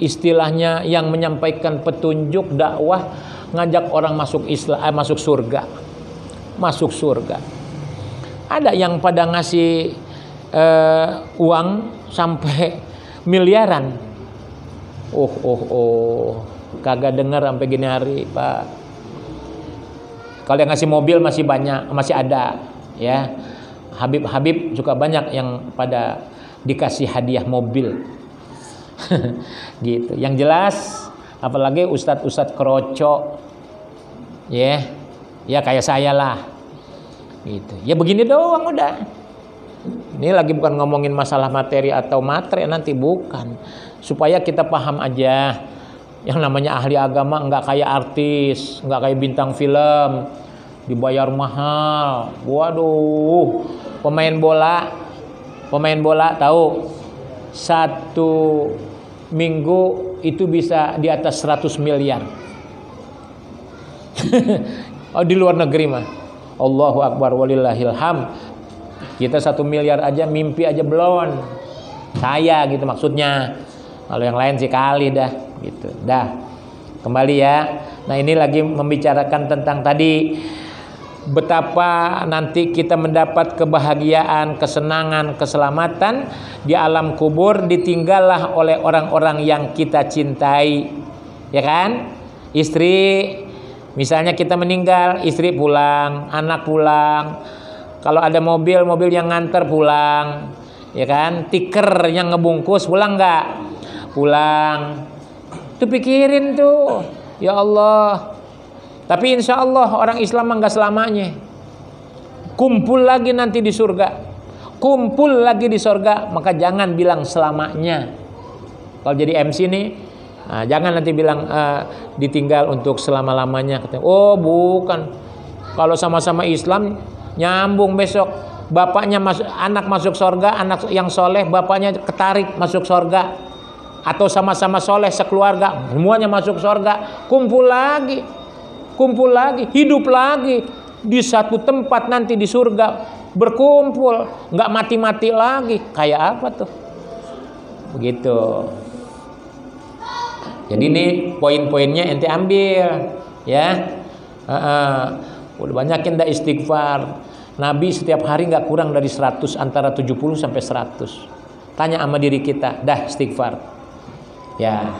istilahnya yang menyampaikan petunjuk dakwah, ngajak orang masuk Islam, masuk surga. Ada yang pada ngasih uang sampai miliaran. Kagak dengar sampai gini hari, Pak. Kalau yang ngasih mobil masih banyak, masih ada, ya. Habib juga banyak yang pada dikasih hadiah mobil. Gitu. Yang jelas, apalagi ustadz keroco, ya kayak saya lah. Gitu. Ya begini doang udah. Ini lagi bukan ngomongin masalah materi atau matre, nanti bukan. Supaya kita paham aja, yang namanya ahli agama nggak kayak artis, nggak kayak bintang film, dibayar mahal. Waduh, pemain bola tahu, 1 minggu itu bisa di atas 100 miliar. Oh, di luar negeri mah. Allahu Akbar walillahil ham. Kita 1 miliar aja mimpi aja belum. Saya gitu maksudnya. Kalau yang lain sih kali dah gitu. Dah. Kembali ya. Nah, ini lagi membicarakan tentang tadi betapa nanti kita mendapat kebahagiaan, kesenangan, keselamatan di alam kubur, ditinggallah oleh orang-orang yang kita cintai. Ya kan? Istri, misalnya kita meninggal, istri pulang, anak pulang. Kalau ada mobil yang nganter pulang, ya kan? Tiker yang ngebungkus pulang nggak? Pulang. Tuh pikirin tuh, ya Allah. Tapi insya Allah orang Islam nggak selamanya. Kumpul lagi nanti di surga. Kumpul lagi di surga. Maka jangan bilang selamanya. Kalau jadi MC nih, nah, jangan nanti bilang ditinggal untuk selama-lamanya. Oh bukan. Kalau sama-sama Islam nyambung besok. Bapaknya anak masuk surga, anak yang soleh, bapaknya ketarik masuk surga. Atau sama-sama soleh sekeluarga, semuanya masuk surga. Kumpul lagi, hidup lagi di satu tempat nanti di surga, berkumpul, nggak mati-mati lagi. Kayak apa tuh? Begitu. Jadi ini poin-poinnya ente ambil, ya. Udah banyakin dah istighfar. Nabi setiap hari nggak kurang dari 100, antara 70 sampai 100. Tanya sama diri kita, dah istighfar. Ya.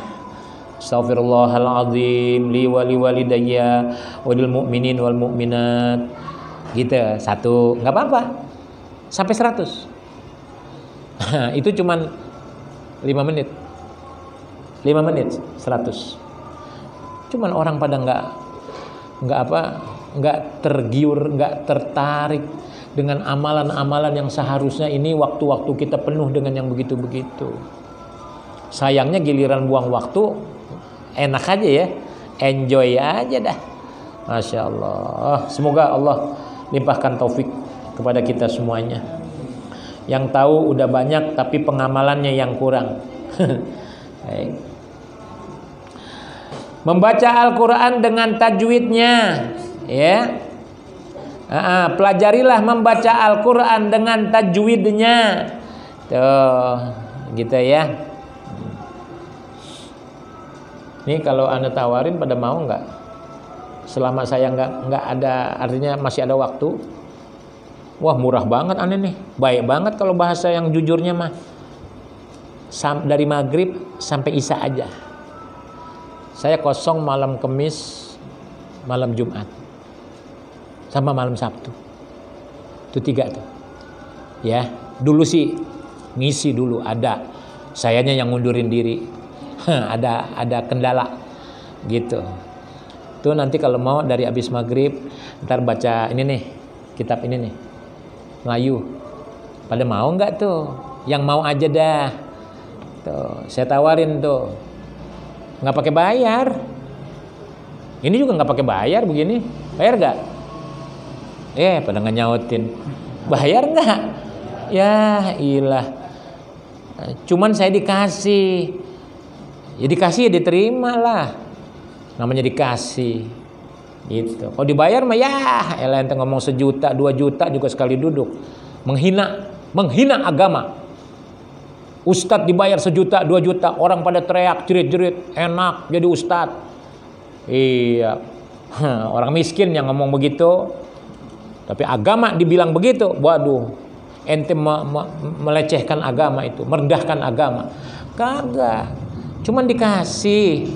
Astaghfirullahaladzim li walidayya walil mu'minin wal mu'minat. Gitu, 1, nggak apa-apa. Sampai 100. Itu cuman 5 menit. 5 menit 100. Cuman orang pada nggak tergiur, nggak tertarik dengan amalan-amalan yang seharusnya ini waktu-waktu kita penuh dengan yang begitu-begitu. Sayangnya giliran buang waktu enak aja ya, enjoy aja dah. Masya Allah. Semoga Allah limpahkan taufik kepada kita semuanya. Yang tahu udah banyak tapi pengamalannya yang kurang. Baik. Membaca Al-Quran dengan tajwidnya, ya. Pelajarilah membaca Al-Quran dengan tajwidnya. Tuh, gitu ya. Ini kalau Anda tawarin pada mau nggak? Selama saya nggak ada, artinya masih ada waktu. Wah, murah banget Anda nih, baik banget kalau bahasa yang jujurnya mah. Dari maghrib sampai isya aja. Saya kosong malam Kamis, malam Jumat. sama malam Sabtu. Itu 3 tuh. Ya, dulu sih ngisi dulu ada. Sayanya yang ngundurin diri. ada kendala gitu. Tuh nanti kalau mau dari habis maghrib ntar baca ini nih, kitab ini nih, Melayu. Pada mau nggak tuh? Yang mau aja dah. Tuh, saya tawarin tuh, nggak pakai bayar. Ini juga nggak pakai bayar begini. Bayar nggak? Pada nggak nyautin. Bayar nggak? Ya ilah. Cuman saya dikasih. Ya dikasih ya diterima lah. Namanya dikasih. Gitu. Kalau dibayar mah ya elah ente ngomong 1 juta, 2 juta juga sekali duduk. Menghina agama. Ustadz dibayar 1 juta, 2 juta, orang pada teriak, jerit-jerit, enak jadi ustadz. Iya. Orang miskin yang ngomong begitu. Tapi agama dibilang begitu, waduh. Ente melecehkan agama itu, merendahkan agama. Kagak. Cuman dikasih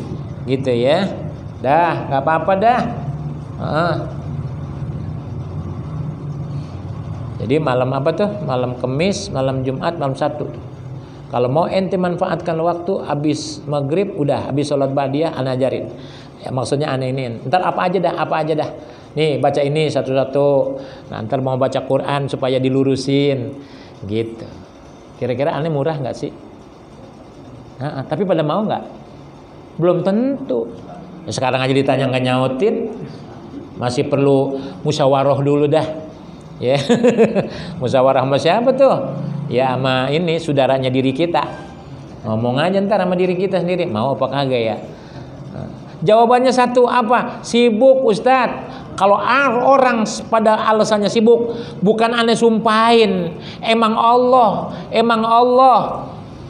gitu ya. Dah, nggak apa-apa dah. Jadi malam apa tuh? Malam Kamis, malam Jumat, malam Sabtu. Kalau mau ente manfaatkan waktu habis maghrib, udah habis sholat ba'diyah, ana ajarin. Ya, maksudnya ana ini. Ntar apa aja dah. Nih baca ini satu-satu. Nah, ntar mau baca Quran supaya dilurusin, gitu. Kira-kira aneh murah nggak sih? Tapi pada mau nggak? Belum tentu. Ya, sekarang aja ditanya nggak nyautin, masih perlu musyawarah dulu dah. Ya, musyawarah sama siapa tuh? Ya sama ini saudaranya diri kita. Ngomong aja ntar sama diri kita sendiri. Mau apa kagak ya? Jawabannya satu apa? Sibuk Ustadz. Kalau orang pada alasannya sibuk, bukan aneh sumpahin. Emang Allah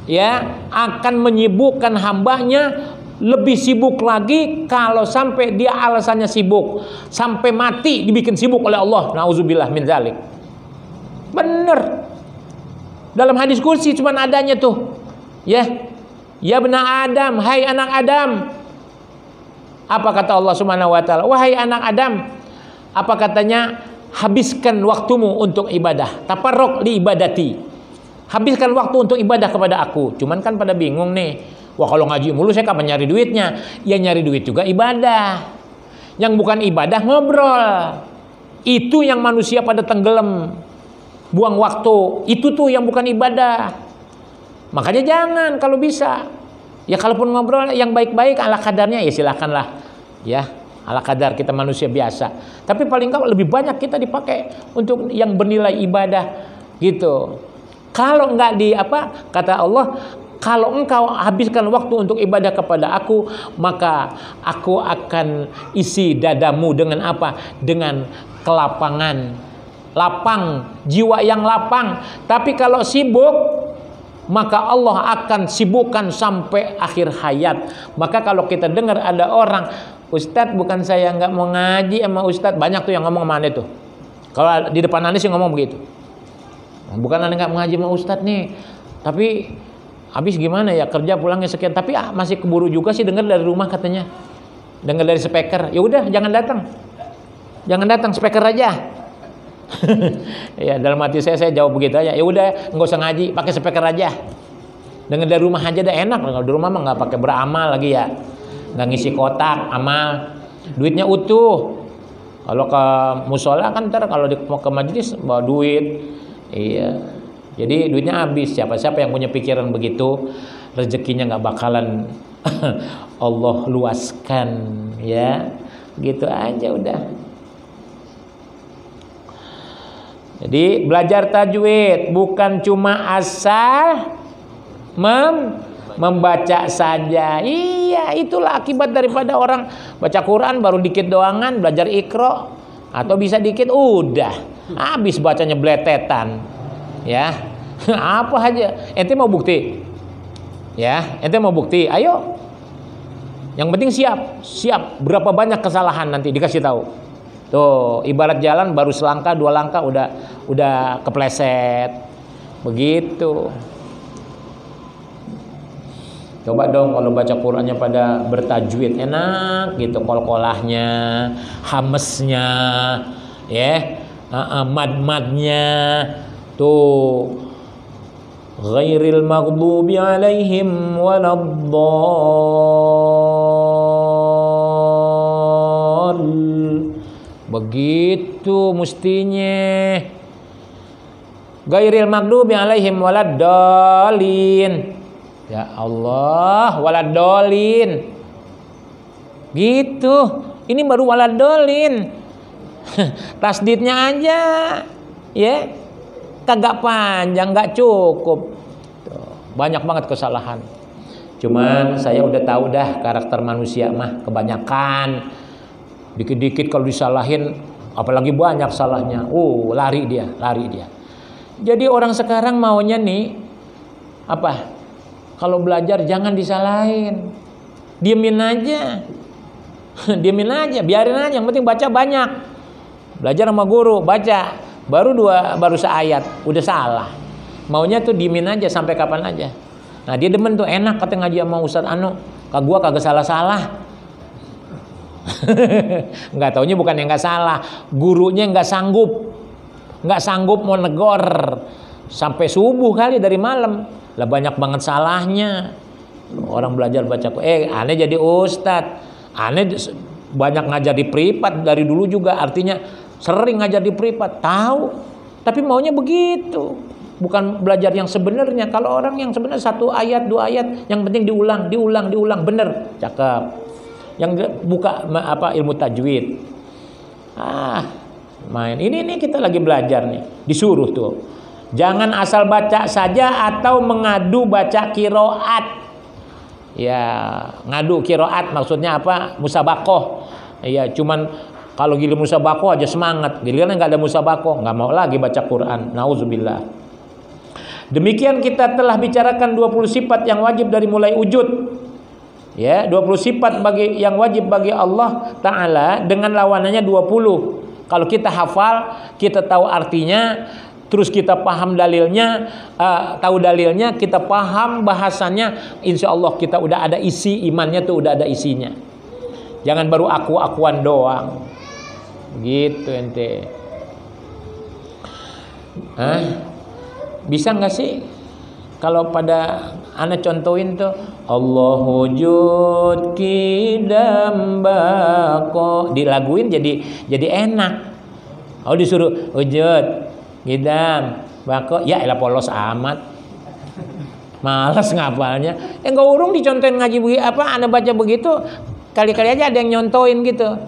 ya akan menyibukkan hambanya lebih sibuk lagi kalau sampai dia alasannya sibuk, sampai mati dibikin sibuk oleh Allah. Nauzubillah min dzalik. Bener. Dalam hadis kursi cuman adanya tuh. Ya bena Adam, hai anak Adam. Apa kata Allah Subhanahu wa taala? Wahai anak Adam, apa katanya? Habiskan waktumu untuk ibadah. Tafarraq li ibadati. Habiskan waktu untuk ibadah kepada aku. Cuman kan pada bingung nih. Wah kalau ngaji mulu saya kapan nyari duitnya? Ya nyari duit juga ibadah. Yang bukan ibadah ngobrol. Itu yang manusia pada tenggelam. Buang waktu. Itu tuh yang bukan ibadah. Makanya jangan kalau bisa. Ya kalaupun ngobrol yang baik-baik ala kadarnya ya silakanlah. Ya ala kadar kita manusia biasa. Tapi paling enggak lebih banyak kita dipakai untuk yang bernilai ibadah gitu. Kalau enggak kata Allah, kalau engkau habiskan waktu untuk ibadah kepada aku, maka aku akan isi dadamu dengan apa? Dengan kelapangan, lapang, jiwa yang lapang. Tapi kalau sibuk, maka Allah akan sibukkan sampai akhir hayat. Maka kalau kita dengar ada orang, Ustadz bukan saya nggak mau ngaji sama Ustadz, banyak tuh yang ngomong sama aneh tuh. Kalau di depan aneh sih ngomong begitu. Bukan aneh nggak mau ngaji sama Ustadz nih, tapi habis gimana ya kerja pulangnya sekian, tapi masih keburu juga sih dengar dari rumah katanya, dengar dari speaker. Ya udah jangan datang speaker aja. Ya dalam hati saya jawab begitu aja. Ya udah nggak usah ngaji, pakai speaker aja. Dengar dari rumah aja dah enak. Kalau di rumah mah nggak pakai beramal lagi ya, nggak ngisi kotak amal, duitnya utuh. Kalau ke musola kan ntar kalau mau ke majelis bawa duit, iya. Jadi duitnya habis. Siapa-siapa yang punya pikiran begitu, rezekinya nggak bakalan Allah luaskan, ya. Gitu aja udah. Jadi belajar tajwid bukan cuma asal membaca saja. Iya, itulah akibat daripada orang baca Quran baru dikit doangan, belajar Iqra atau bisa dikit udah habis bacanya bletetan. Ya. Apa aja. Ente mau bukti? Ya, ente mau bukti? Ayo. Yang penting siap. Berapa banyak kesalahan nanti dikasih tahu. Tuh, ibarat jalan baru selangkah 2 langkah udah kepleset. Begitu. Coba dong kalau baca Qur'annya pada bertajwid enak gitu, kol-kolahnya, hamesnya, Ya, mad-madnya tuh ghairil maghdubi alaihim waladdall. Begitu mestinya. Ghairil maghdubi alaihim waladdallin. Ya Allah, waladdallin. Gitu. Ini baru waladdallin. Tasdidnya aja. Ya. Kagak panjang, enggak cukup. Banyak banget kesalahan. Cuman saya udah tahu dah karakter manusia mah kebanyakan. Dikit-dikit kalau disalahin, apalagi banyak salahnya. Lari dia. Jadi orang sekarang maunya nih apa? Kalau belajar jangan disalahin. Diemin aja. Biarin aja, yang penting baca banyak. Belajar sama guru, baca. Baru seayat, udah salah. Maunya tuh diemin aja sampai kapan aja. Nah, dia demen tuh, enak kata ngaji sama Ustaz gua kagak salah-salah. Enggak taunya bukan yang enggak salah, gurunya enggak sanggup mau negor. Sampai subuh kali dari malam. Lah banyak banget salahnya. Orang belajar baca aneh jadi ustad. Aneh banyak ngajar di privat dari dulu juga, artinya sering ngajar di privat, tahu. Tapi maunya begitu. Bukan belajar yang sebenarnya. Kalau orang yang sebenarnya 1 ayat, 2 ayat, yang penting diulang, bener, cakep. Yang buka ilmu tajwid. Main. Ini kita lagi belajar nih, disuruh tuh. Jangan asal baca saja atau mengadu baca qiraat. Ya, ngadu qiraat maksudnya apa? Musabaqah. Ya, cuman kalau gili musabaqah aja semangat. Giliran enggak ada musabaqah, enggak mau lagi baca Quran. Nauzubillah. Demikian kita telah bicarakan 20 sifat yang wajib dari mulai wujud. Ya, 20 sifat yang wajib bagi Allah Ta'ala dengan lawanannya 20. Kalau kita hafal, kita tahu artinya, terus kita paham dalilnya, tahu dalilnya, kita paham bahasanya, insya Allah kita udah ada isi imannya tuh, udah ada isinya. Jangan baru aku-akuan doang. Gitu ente. Bisa nggak sih kalau pada ana contohin tuh Allahu wujud kidam bako, dilaguin jadi enak. Disuruh wujud kidam bako, ya elah polos amat. Malas ngapalnya. Enggak urung dicontohin ngaji ana baca begitu, kali-kali aja ada yang nyontoin gitu.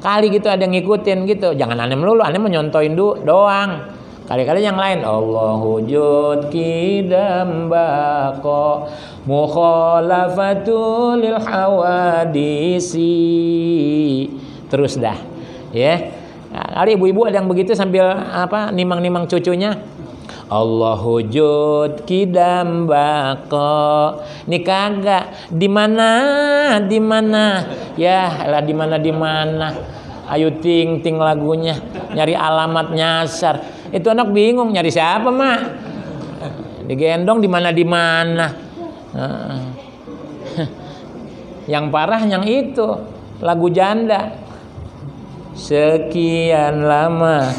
Kali gitu ada yang ngikutin gitu. Jangan aneh melulu, aneh menyontoin doang. Kali-kali yang lain Allahu wujud kidam bako mukhalafatul lil hawadisi. Terus dah. Ya. Nah, kali ibu-ibu ada yang begitu sambil nimang-nimang cucunya. Allahu wujud kidam bako. Ini kagak di mana? Ya, lah di mana? Ayo ting lagunya, nyari alamat nyasar. Itu anak bingung nyari siapa, Mak? Digendong di mana? Yang parah yang itu, lagu janda. Sekian lama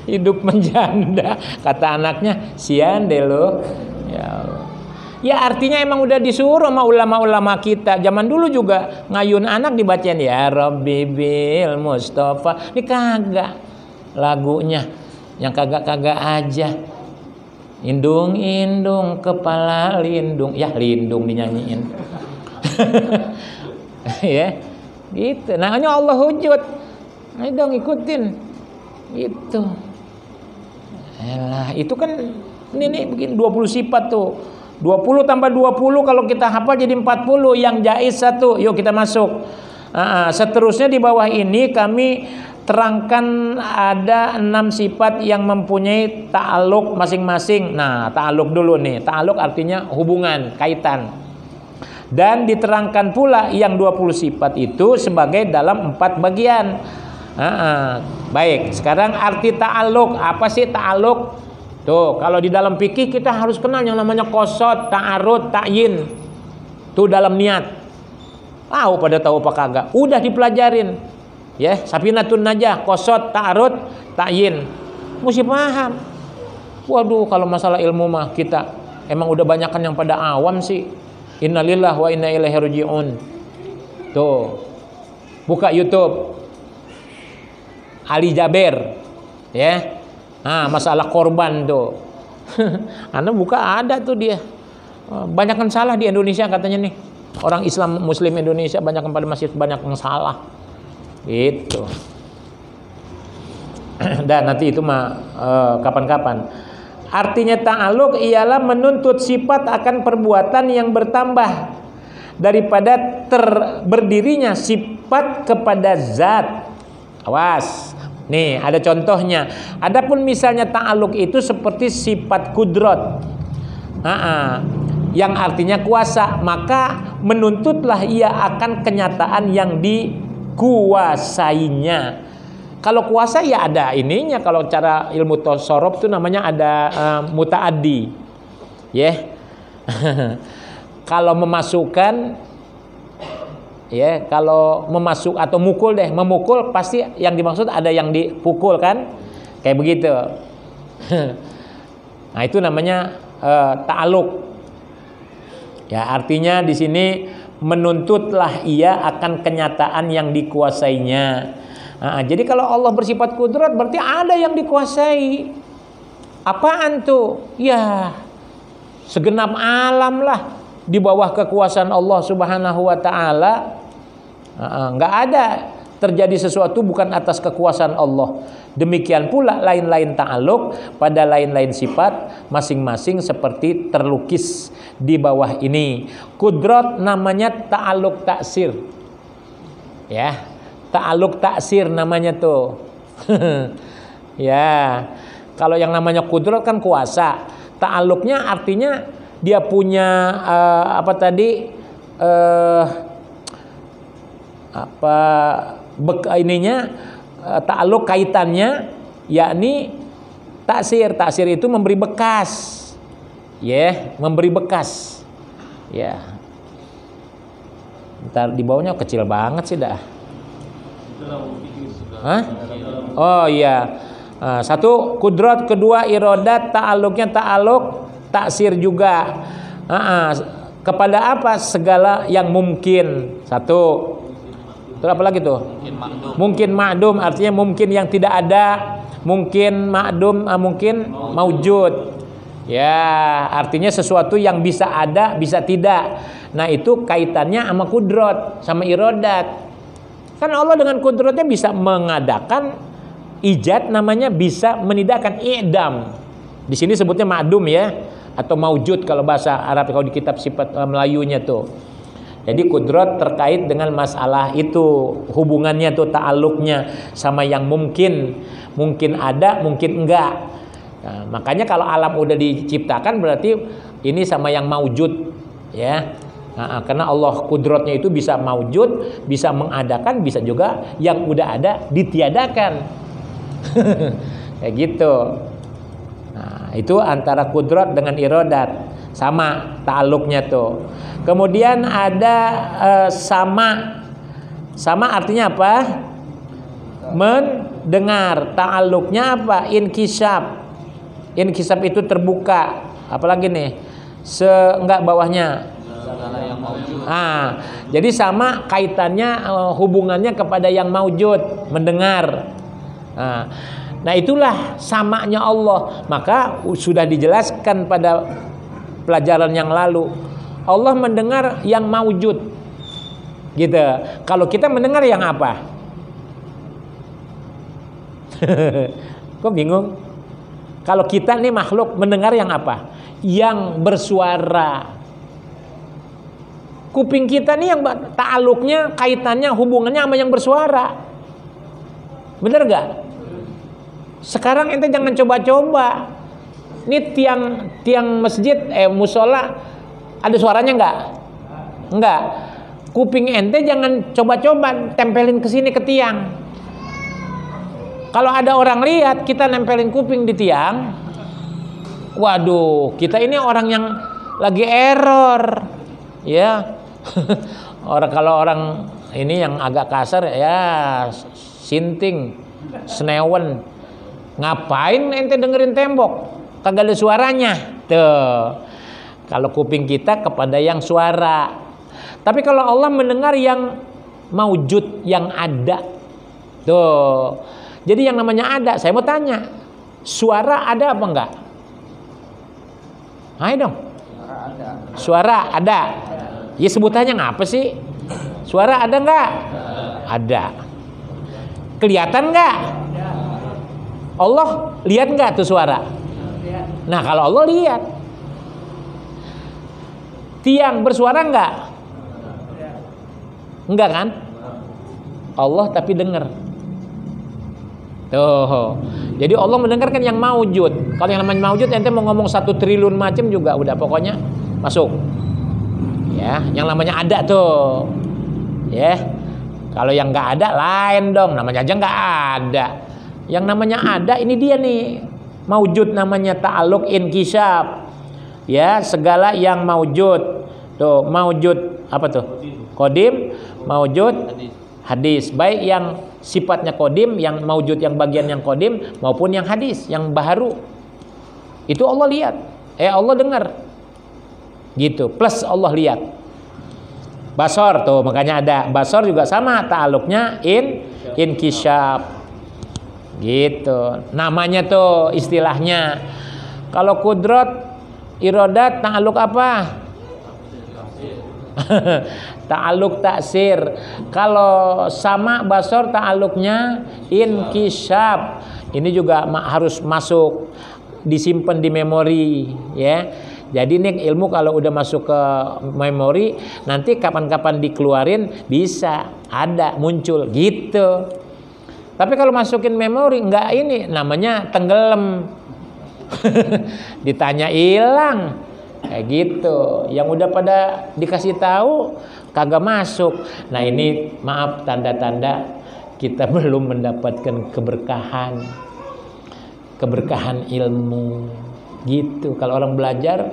hidup menjanda, kata anaknya, sian deh lo. Ya Allah. Ya artinya emang udah disuruh sama ulama-ulama kita. Zaman dulu juga ngayun anak dibacain ya Rabbi bil Mustafa. Ini kagak lagunya, yang kagak-kagak aja. Indung kepala lindung, ya lindung dinyanyiin. Ya, gitu. Namanya Allah wujud. Ayo dong ikutin. Gitu. Elah, itu kan ini begini 20 sifat tuh. 20 tambah 20 kalau kita hafal jadi 40, yang jaiz 1. Yuk kita masuk. Seterusnya di bawah ini kami terangkan ada 6 sifat yang mempunyai ta'aluk masing-masing. Nah, ta'aluk dulu nih. Ta'aluk artinya hubungan, kaitan. Dan diterangkan pula yang 20 sifat itu sebagai dalam 4 bagian. Baik, sekarang arti ta'aluk. Apa sih ta'aluk? Tuh, kalau di dalam fikih kita harus kenal yang namanya qasad, ta'arud, ta'yin. Tuh dalam niat. pada tahu apa kagak? Udah dipelajarin. Ya, Safinatun Najah, qasad, ta'arud, ta'yin. Mesti paham. Waduh, kalau masalah ilmu mah kita emang udah banyakan yang pada awam sih. Innalillahi wa inna ilaihi raji'un. Tuh. Buka YouTube. Ali Jaber. Ya. Masalah korban tuh. Anda buka ada tuh dia. Banyakan salah di Indonesia katanya nih. Orang Islam Muslim Indonesia banyak pada masih banyak yang salah. Gitu. Dan nanti itu mah kapan-kapan. Artinya ta'aluk ialah menuntut sifat akan perbuatan yang bertambah daripada berdirinya sifat kepada zat. Awas. Nih, ada contohnya. Adapun misalnya ta'aluk itu seperti sifat kudrat. Yang artinya kuasa, maka menuntutlah ia akan kenyataan yang dikuasainya. Kalau kuasa ya ada ininya. Kalau cara ilmu tasawuf itu namanya ada mutaaddi. Ya. Kalau memasukkan kalau memasuk atau mukul memukul pasti yang dimaksud ada yang dipukul kan? Kayak begitu. Nah, itu namanya ta'aluk. Ya, artinya di sini menuntutlah ia akan kenyataan yang dikuasainya. Jadi kalau Allah bersifat kudrat berarti ada yang dikuasai. Apaan tuh? Ya, segenap alam lah di bawah kekuasaan Allah Subhanahu wa taala. Enggak ada terjadi sesuatu bukan atas kekuasaan Allah. Demikian pula lain-lain ta'aluk pada lain-lain sifat masing-masing seperti terlukis di bawah ini. Kudrat namanya ta'aluk taksir. Ya. Ta'aluk taksir namanya tuh. Ya. Kalau yang namanya kudrat kan kuasa. Ta'aluknya artinya dia punya ta'aluk kaitannya yakni taksir. Taksir itu memberi bekas. Memberi bekas. Ya. Ntar di bawahnya kecil banget sih dah. Oh iya. Satu kudrat, kedua iradat, ta'aluknya ta'aluk taksir juga. Kepada apa? Segala yang mungkin. Satu. Terus apa lagi tuh? Mungkin ma'dum artinya mungkin yang tidak ada, mungkin ma'dum mungkin maujud. Ya, artinya sesuatu yang bisa ada, bisa tidak. Nah, itu kaitannya sama kudrat, sama iradat. Kan Allah dengan kudratnya bisa mengadakan ijad, namanya bisa menidakkan i'dam. Di sini sebutnya ma'dum ya, atau maujud kalau bahasa Arab, kalau di kitab sifat Melayunya tuh. Jadi kudrat terkait dengan masalah itu, hubungannya tuh ta'aluknya sama yang mungkin ada, mungkin enggak. Nah, makanya kalau alam udah diciptakan berarti ini sama yang maujud ya. Karena Allah kudratnya itu bisa maujud, bisa mengadakan, bisa juga yang udah ada ditiadakan. Kayak gitu. Nah, itu antara kudrat dengan iradat sama ta'aluknya tuh. Kemudian ada sama. Sama artinya apa? Mendengar. Ta'aluknya apa? Inkisab. Inkisab itu terbuka. Apalagi nih? Enggak bawahnya. Jadi sama kaitannya, hubungannya kepada yang maujud, mendengar. Nah, itulah samanya Allah. Maka sudah dijelaskan pada pelajaran yang lalu. Allah mendengar yang maujud. Gitu. Kalau kita mendengar yang apa? Kok bingung? Kalau kita nih makhluk mendengar yang apa? Yang bersuara. Kuping kita nih yang ta'aluknya, kaitannya, hubungannya sama yang bersuara. Bener gak? Sekarang ente jangan coba-coba. Ini tiang masjid, musola, ada suaranya enggak? Enggak. Kuping ente jangan coba-coba tempelin ke sini ke tiang. Kalau ada orang lihat kita nempelin kuping di tiang, waduh, kita ini orang yang lagi error. Ya. Kalau orang ini yang agak kasar ya sinting, senewen. Ngapain ente dengerin tembok? Kagak ada suaranya. Tuh. Kalau kuping kita kepada yang suara. Tapi kalau Allah mendengar yang maujud, yang ada. Tuh. Jadi yang namanya ada, saya mau tanya, suara ada apa enggak? Ayo dong. Suara ada. Ya sebutannya ngapa sih? Suara ada enggak? Ada. Kelihatan enggak? Allah lihat enggak tuh suara? Nah kalau Allah lihat. Tiang bersuara enggak? Enggak kan? Allah tapi dengar. Tuh. Jadi Allah mendengarkan yang maujud. Kalau yang namanya maujud ente mau ngomong 1 triliun macam juga udah pokoknya masuk. Ya, yang namanya ada tuh. Ya. Kalau yang enggak ada lain dong, namanya aja enggak ada. Yang namanya ada ini dia nih. Maujud namanya ta'alluq inkishaf. Ya, segala yang maujud. Tuh, maujud apa tuh? Qadim, maujud, hadis. Baik yang sifatnya qadim, yang maujud yang bagian yang qadim maupun yang hadis, yang baharu. Itu Allah lihat. Allah dengar. Gitu. Plus Allah lihat. Basor tuh, makanya ada basor juga sama ta'alluqnya inkishaf. Gitu. Namanya tuh istilahnya. Kalau kudrat, iradat, ta'alluq apa? Ta'alluq taksir. Kalau sama basor ta'alluqnya inkishaf. Ini juga harus masuk, disimpan di memori, ya. Jadi nih ilmu kalau udah masuk ke memori, nanti kapan-kapan dikeluarin bisa ada muncul gitu. Tapi kalau masukin memori enggak, ini namanya tenggelam. Ditanya hilang. Kayak gitu. Yang udah pada dikasih tahu kagak masuk. Nah, ini maaf tanda-tanda kita belum mendapatkan keberkahan. Keberkahan ilmu. Gitu. Kalau orang belajar,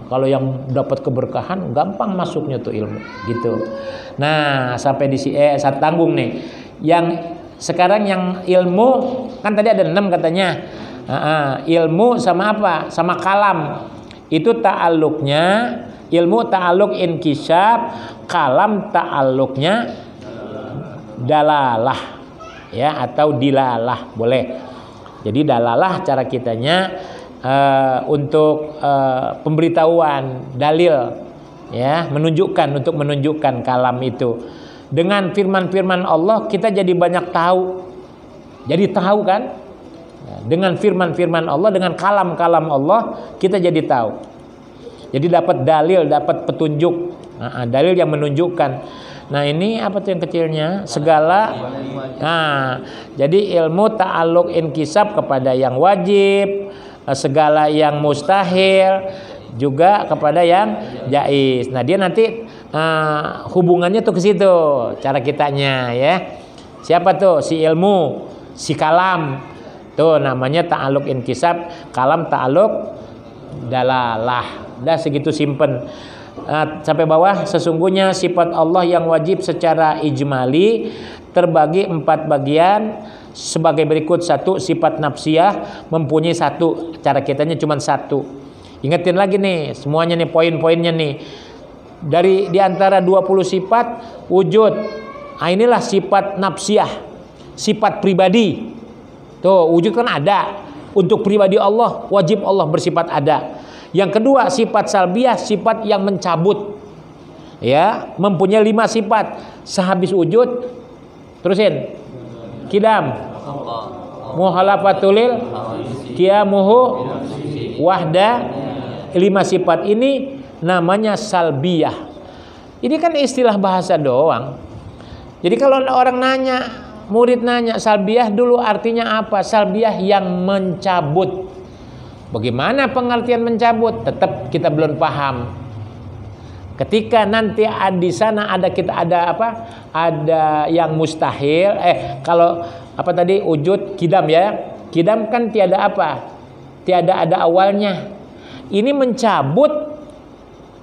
kalau yang dapat keberkahan gampang masuknya tuh ilmu, gitu. Nah, sampai di saat tanggung nih. Yang sekarang yang ilmu kan tadi ada 6 katanya. Ilmu sama apa? Sama kalam. Itu ta'alluqnya, ilmu ta'alluq inkishaf, kalam ta'alluqnya dalalah, ya, atau dilalah, boleh. Jadi dalalah cara kitanya untuk pemberitahuan, dalil, ya, menunjukkan, untuk menunjukkan kalam itu. Dengan firman-firman Allah kita jadi banyak tahu. Jadi tahu kan? Dengan firman-firman Allah, dengan kalam-kalam Allah kita jadi tahu. Jadi dapat dalil, dapat petunjuk. Dalil yang menunjukkan. Nah, ini apa tuh yang kecilnya? Segala. Nah, jadi ilmu ta'alluq inkisab kepada yang wajib, segala yang mustahil, juga kepada yang jaiz. Nah, dia nanti hubungannya tuh ke situ, cara kitanya, ya. Siapa tuh? Si ilmu, si kalam. Tuh namanya ta'alluq inkisab, kalam ta'alluq dalalah. Dah segitu simpen. Sampai bawah, sesungguhnya sifat Allah yang wajib secara ijmali terbagi 4 bagian sebagai berikut. 1, sifat nafsiyah mempunyai 1, cara kitanya cuma 1. Ingetin lagi nih semuanya nih, poin-poinnya nih. Dari diantara 20 sifat wujud. Nah, inilah sifat nafsiyah, sifat pribadi. Tuh, wujud kan ada. Untuk pribadi Allah, wajib Allah bersifat ada. Yang kedua, sifat salbiyah, sifat yang mencabut. Ya, mempunyai 5 sifat. Sehabis wujud, terusin. Kidam, muhalafatulil, qiyamuhu, wahda. 5 sifat ini namanya salbiyah. Ini kan istilah bahasa doang. Jadi kalau orang nanya, murid nanya, salbiyah dulu artinya apa? Salbiyah yang mencabut. Bagaimana pengertian mencabut? Tetap kita belum paham. Ketika nanti di sana ada apa? Ada yang mustahil. Kalau apa tadi wujud kidam, ya. Kidam kan tiada apa? Tiada ada awalnya. Ini mencabut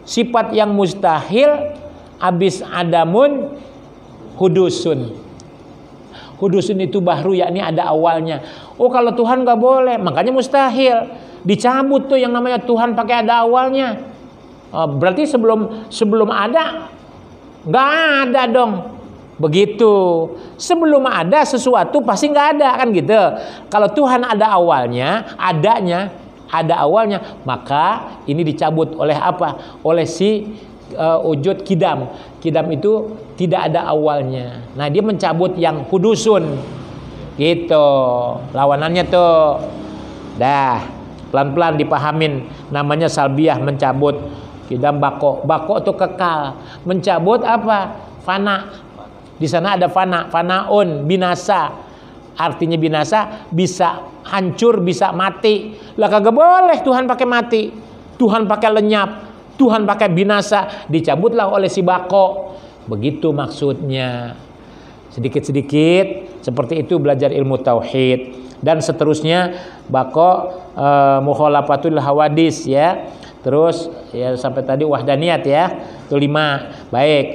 sifat yang mustahil Abis adamun hudusun. Hudusun itu bahru, yakni ada awalnya. Oh, kalau Tuhan nggak boleh, makanya mustahil. Dicabut tuh yang namanya Tuhan pakai ada awalnya. Berarti sebelum ada nggak ada dong. Begitu. Sebelum ada sesuatu pasti nggak ada, kan gitu. Kalau Tuhan ada awalnya, ada awalnya, maka ini dicabut oleh apa? Oleh si wujud kidam. Kidam itu tidak ada awalnya. Nah, dia mencabut yang hudusun. Gitu. Lawanannya tuh. Dah, pelan-pelan dipahamin. Namanya salbiah, mencabut. Kidam bako. Bako itu kekal. Mencabut apa? Fana. Di sana ada fana, fanaun, binasa. Artinya binasa, bisa hancur, bisa mati. Lah kagak boleh Tuhan pakai mati. Tuhan pakai lenyap. Tuhan pakai binasa, dicabutlah oleh si bako. Begitu maksudnya. Sedikit-sedikit seperti itu belajar ilmu tauhid. Dan seterusnya bako mukhalafatul hawadis ya. Terus ya sampai tadi wahdaniyat ya. Itu 5. Baik.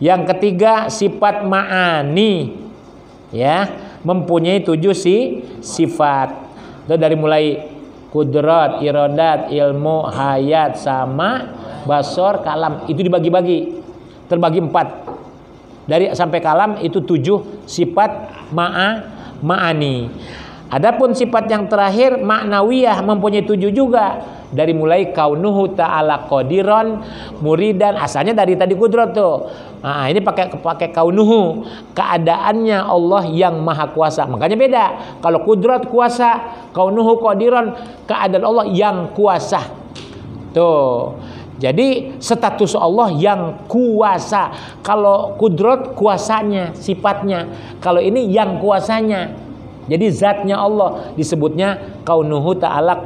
Yang ketiga sifat ma'ani ya, mempunyai 7 sifat. Itu dari mulai kudrat, iradat, ilmu, hayat, sama, basor, kalam. Itu dibagi-bagi. Terbagi 4. Dari sampai kalam itu 7 sifat ma'ani. Adapun sifat yang terakhir maknawiyah mempunyai 7 juga. Dari mulai kaunuhu ta'ala qadiran, muridan, asalnya dari tadi kudrat tuh. Nah, ini pakai kaunuhu, keadaannya Allah yang maha kuasa. Makanya beda. Kalau kudrat kuasa, kaunuhu qadiran, keadaan Allah yang kuasa. Tuh. Jadi status Allah yang kuasa. Kalau kudrat kuasanya, sifatnya. Kalau ini yang kuasanya. Jadi zatnya Allah disebutnya kaunuhu ta'ala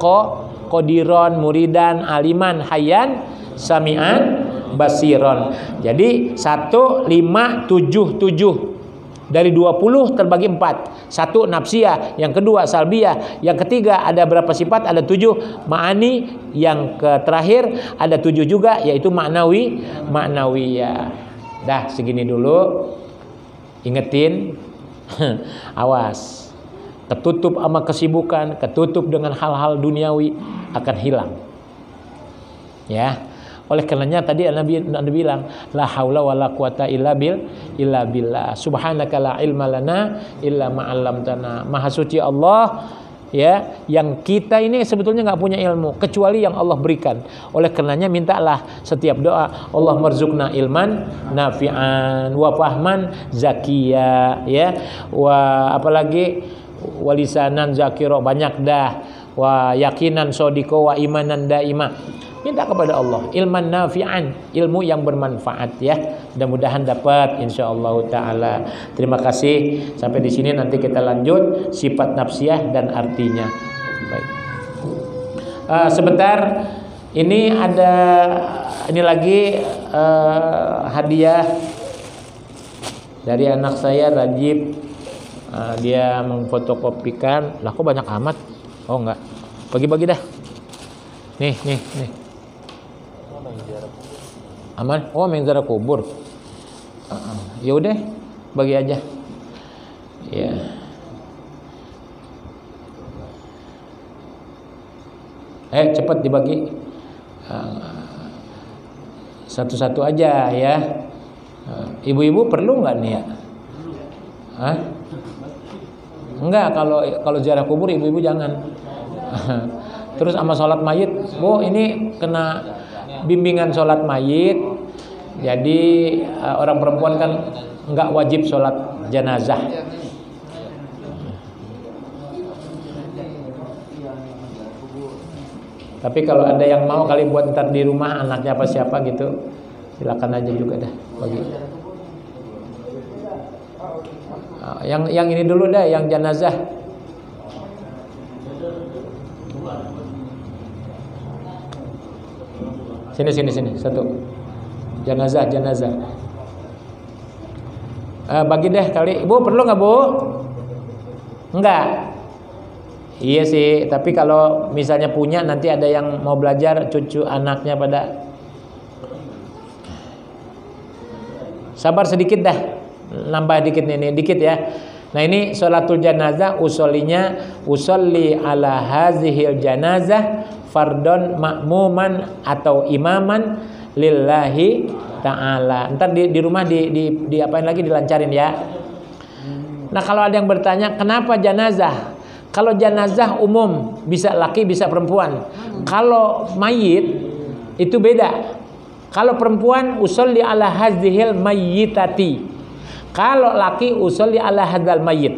qadiran, muridan, aliman, hayyan, sami'an, basiron. Jadi 1, 5, 7, 7. Dari 20 terbagi 4. 1 nafsiyah, yang kedua salbiyah, yang ketiga ada berapa sifat? Ada 7 ma'ani, yang terakhir ada 7 juga yaitu maknawiyah. Dah segini dulu. Ingetin. Awas. Ketutup sama kesibukan, ketutup dengan hal-hal duniawi akan hilang. Ya. Oleh karenanya tadi Nabi bilang la haula wala quwata illa billah. Subhanaka la ilma lana illa ma 'allamtana. Maha suci Allah ya, yang kita ini sebetulnya enggak punya ilmu kecuali yang Allah berikan. Oleh karenanya mintalah setiap doa, Allah marzuqna ilman nafi'an wa fahman zakiya ya. Wa apalagi walisanan zakiro, banyak dah, wa yakinan sodiko, wa imanan daima. Minta kepada Allah ilman nafi'an, ilmu yang bermanfaat ya. Mudah-mudahan dapat insyaallah taala. Terima kasih. Sampai di sini, nanti kita lanjut sifat nafsiyah dan artinya. Baik. Sebentar, ini ada lagi hadiah dari anak saya Rajib. Dia memfotokopikan. Lah kok banyak amat? Oh enggak. Bagi-bagi dah. Nih. Aman? Oh, mengzara kubur. Ya udah, bagi aja. Ya. Cepat dibagi. Satu-satu aja ya. Ibu-ibu perlu nggak nih ya? Hah? Enggak, kalau ziarah kubur ibu-ibu jangan. Terus sama sholat mayit, Bu, ini kena bimbingan sholat mayit. Jadi orang perempuan kan enggak wajib sholat jenazah. Tapi kalau ada yang mau kali buat ntar di rumah anaknya apa siapa gitu, silakan aja juga dah bagi. Yang ini dulu dah, yang jenazah. Sini satu. Jenazah. Bagi deh kali. Bu, perlu nggak Bu? Enggak. Iya sih, tapi kalau misalnya punya, nanti ada yang mau belajar, cucu anaknya pada. Sabar sedikit dah. Nambah dikit nih, dikit ya. Nah ini sholatul janazah usolli ala hazihil janazah fardon ma'muman atau imaman lillahi ta'ala. Ntar di rumah di apain lagi, dilancarin ya. Nah kalau ada yang bertanya kenapa janazah? Kalau janazah umum, bisa laki bisa perempuan. Kalau mayit itu beda. Kalau perempuan usolli ala hazihil mayyitati. Kalau laki usolli ala hadzal mayyit.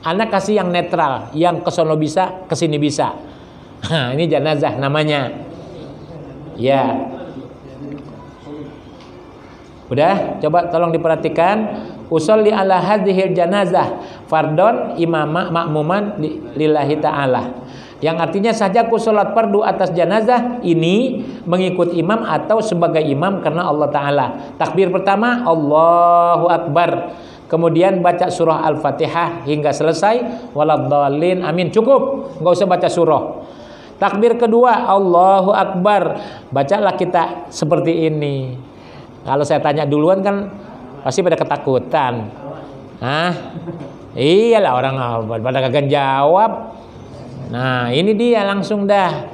Anak kasih yang netral, yang kesono bisa, kesini bisa. Nah, ini janazah namanya. Ya. Udah, coba tolong diperhatikan. Usolli ala hadzihil janazah fardon imama ma'muman lillahi ta'ala. Yang artinya sajaku sholat fardu atas janazah ini mengikut imam atau sebagai imam karena Allah Ta'ala. Takbir pertama Allahu Akbar. Kemudian baca surah Al-Fatihah hingga selesai. Waladhdallin, amin. Cukup, nggak usah baca surah. Takbir kedua Allahu Akbar. Bacalah kita seperti ini. Kalau saya tanya duluan kan pasti pada ketakutan. Hah? Iyalah orang pada kagak jawab. Nah ini dia langsung dah.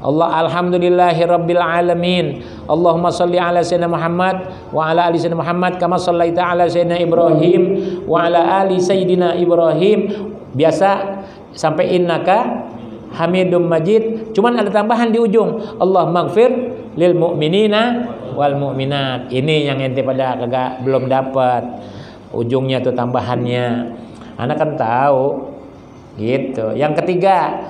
Alhamdulillahirabbil alamin. Allahumma shalli ala sayyidina Muhammad wa ala ali sayyidina Muhammad kama shallaita ala sayyidina Ibrahim wa ala ali sayyidina Ibrahim. Biasa sampai innaka Hamidum Majid. Cuman ada tambahan di ujung. Allahumma ighfir lil mu'minina wal mu'minat. Ini yang ente pada kagak belum dapat. Ujungnya tuh tambahannya. Anak kan tahu. Gitu. Yang ketiga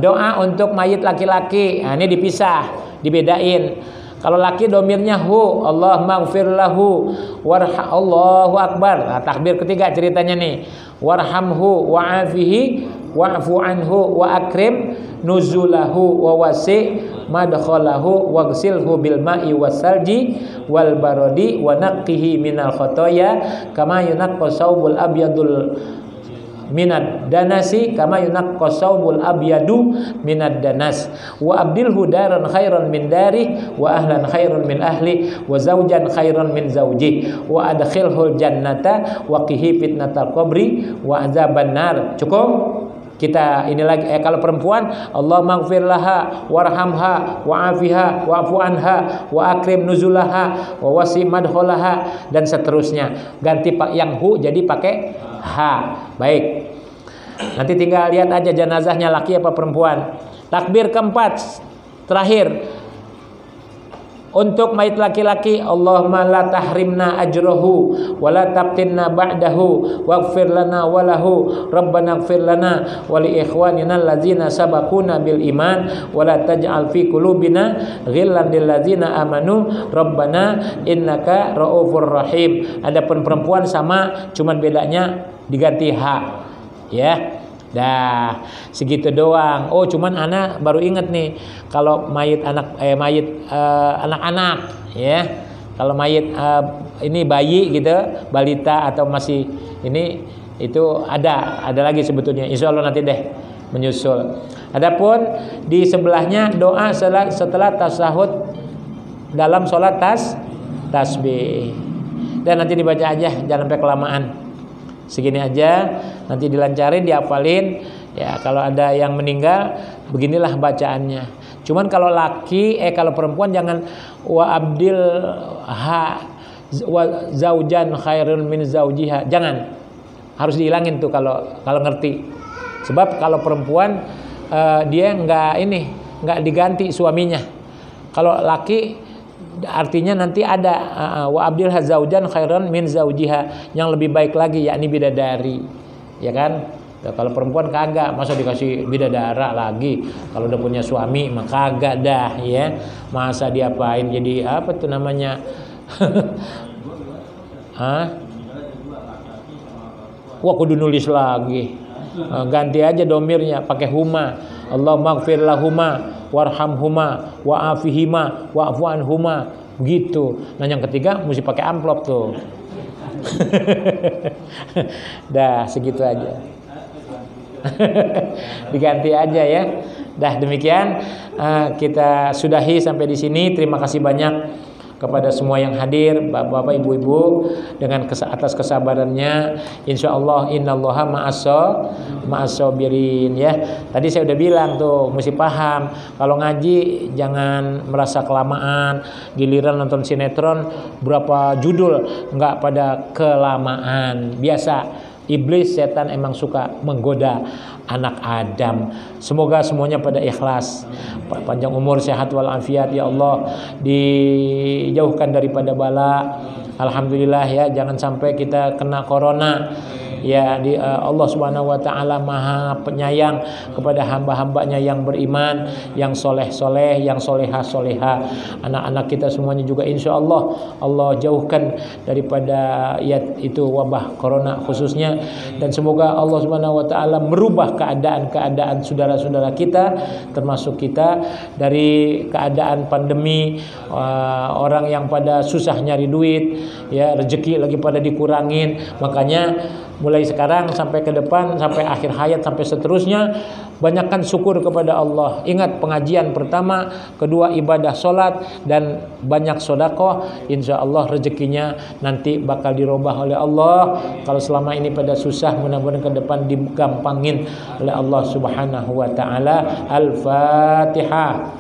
doa untuk mayit laki-laki. Nah, ini dipisah, dibedain. Kalau laki domirnya hu, Allah maghfir lahu, Allahu akbar. Nah, takbir ketiga ceritanya nih. Warhamhu wa'afihi wa'fu anhu wa akrim nuzulahu wa wasi' madkhalahu waghsilhu bil ma'i wasalji wal barodi wa naqqihi minal khotoya kama yunaqqas saubul abyadul minad danasi kama yunaqqas saubul abyadu minad danas wa abdilhu daran khairan min dari wa ahlan khairan min ahli wa zaujan khairan min zauji wa adkhilhul jannata wa qihi fitnatal qabri wa azaban nar. Cukup. Kita ini lagi kalau perempuan Allah maghfir laha warhamha wa'afiha wa'fu anha wa akrim nuzulaha wa wasi madkholaha dan seterusnya. Ganti yang hu jadi pakai ha. Baik. Nanti tinggal lihat aja jenazahnya laki apa perempuan. Takbir keempat terakhir untuk mayit laki-laki Allahumma la tahrimna ajrahu wa la taftinna ba'dahu waghfir lana wa lahu rabbana ighfir lana wa li ikhwanina allazina sabaquna bil iman wa la taj'al fi qulubina ghillan lil ladzina amanu rabbana innaka raufur rahim. Adapun perempuan sama, cuman bedanya diganti ha. Ya. Dah segitu doang. Oh cuman anak baru inget nih kalau mayit anak-anak ya. Kalau mayit ini bayi gitu, balita atau masih ini itu ada lagi sebetulnya. Insya Allah nanti deh menyusul. Adapun di sebelahnya doa setelah tasahud dalam sholat tasbih. Dan nanti dibaca aja, jangan sampai kelamaan. Segini aja, nanti dilancarin, dihafalin. Ya, kalau ada yang meninggal, beginilah bacaannya. Cuman kalau laki, kalau perempuan jangan wa abdil ha wa zaujan khairun min zaujiha. Jangan. Harus dihilangin tuh kalau ngerti. Sebab kalau perempuan dia enggak diganti suaminya. Kalau laki artinya nanti ada wa abdil hazaujan khairan min zaujiha, yang lebih baik lagi yakni bidadari, ya kan? Kalau perempuan kagak, masa dikasih bidadara lagi kalau udah punya suami mah kagak dah ya. Masa diapain jadi apa tuh namanya? Wah kudu nulis lagi. Ganti aja domirnya pakai huma. Allah maghfir lahuma warhamhuma wa'afihima wa'fu anhuma gitu. Nah yang ketiga mesti pakai amplop tuh. Dah segitu aja. Diganti aja ya. Dah demikian kita sudahi sampai di sini. Terima kasih banyak kepada semua yang hadir, bapak-bapak, ibu-ibu, dengan atas kesabarannya. Insyaallah innallaha ma'as-sabirin ya. Tadi saya udah bilang tuh, mesti paham kalau ngaji jangan merasa kelamaan. Giliran nonton sinetron berapa judul nggak pada kelamaan. Biasa iblis, setan emang suka menggoda anak Adam. Semoga semuanya pada ikhlas, panjang umur, sehat walafiat ya Allah, dijauhkan daripada bala. Alhamdulillah ya, jangan sampai kita kena corona. Ya, Allah Subhanahu wa taala Maha Penyayang kepada hamba-hambanya yang beriman, yang soleh-soleh, yang solehah-solehah. Anak-anak kita semuanya juga insyaallah Allah jauhkan daripada itu wabah corona khususnya, dan semoga Allah Subhanahu wa taala merubah keadaan saudara-saudara kita, termasuk kita, dari keadaan pandemi, orang yang pada susah nyari duit, ya rezeki lagi pada dikurangin. Makanya mulai sekarang sampai ke depan, sampai akhir hayat, sampai seterusnya, banyakkan syukur kepada Allah. Ingat pengajian pertama, kedua ibadah sholat, dan banyak sodakoh. Insya Allah rezekinya nanti bakal dirubah oleh Allah. Kalau selama ini pada susah, mudah-mudahan ke depan digampangin oleh Allah Subhanahu wa taala. Al-Fatihah.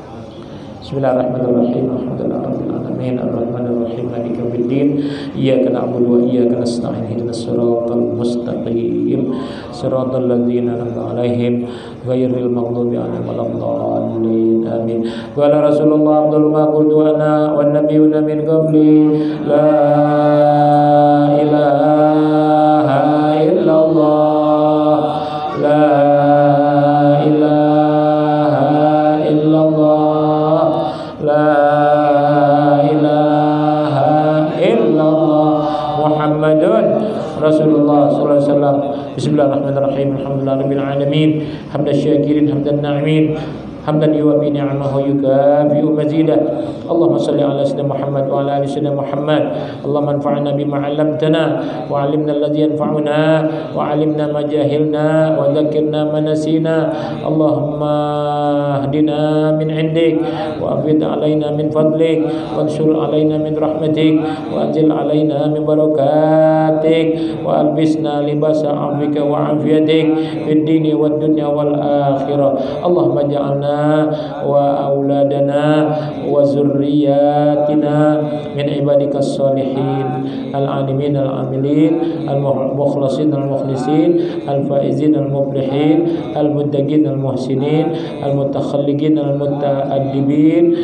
Bismillahirrahmanirrahim. Alhamdulillahirabbil alamin, arrahmanir rahim, maliki yaumiddin. Iyyaka na'budu wa iyyaka nasta'in. Ihdinas siratal mustaqim. Siratal ladzina an'amta 'alaihim ghairil maghdubi 'alaihim waladdallin. Amin. Qala Rasulullah Abdul ma qultu ana wan nabiyyuna min qabli la ilaha illallah la ilaha illallah la ilaha illallah Muhammadun Rasulullah sallallahu alaihi wasallam. Bismillahirrahmanirrahim. Alhamdulillahirabbil alamin. Hamdan syakirin, hamdan na'imin, hamdan yuwafi ni'amahu yukafi'u mazidah. Allahumma salli ala sayyidina Muhammad wa ala ali sayyidina Muhammad. Allahumma anfa'na bima 'allamtana wa 'allimna alladhi yanfa'una wa 'allimna ma jahilna wa dhakkirna ma nasina. Allahumma hdina min 'indik wa afid 'alaina min fadlik wa anshur 'alaina min rahmatik wa anzil 'alaina min barakatik wa albisna libasa 'afwika wa 'afiyatik fid dini wad dunya wal akhirah. Allahumma ja'alna wa auladana wa zurriyatina min ibadikas salihin al-alimin al-amilin al-mukhlasin al-mukhlisin al-faizin al-muflihin al-muttaqin al-muhsinin al-mutakhalliqin al-muta'addibin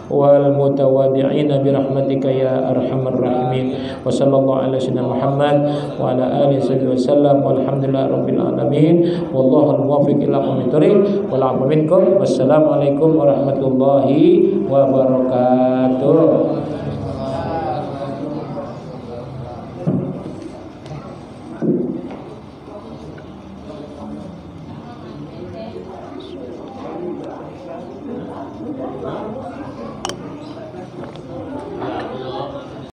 wal mutawadi'ina bi rahmatika ya arhamar rahimin. Wa sallallahu ala sayyidina Muhammad wa ala alihi wasallam walhamdulillahi rabbil alamin. Wallahu al-muwaffiq ila aqwamit thoriq wal 'afwa minkum. Wassalamu alaikum warahmatullahi wabarakatuh.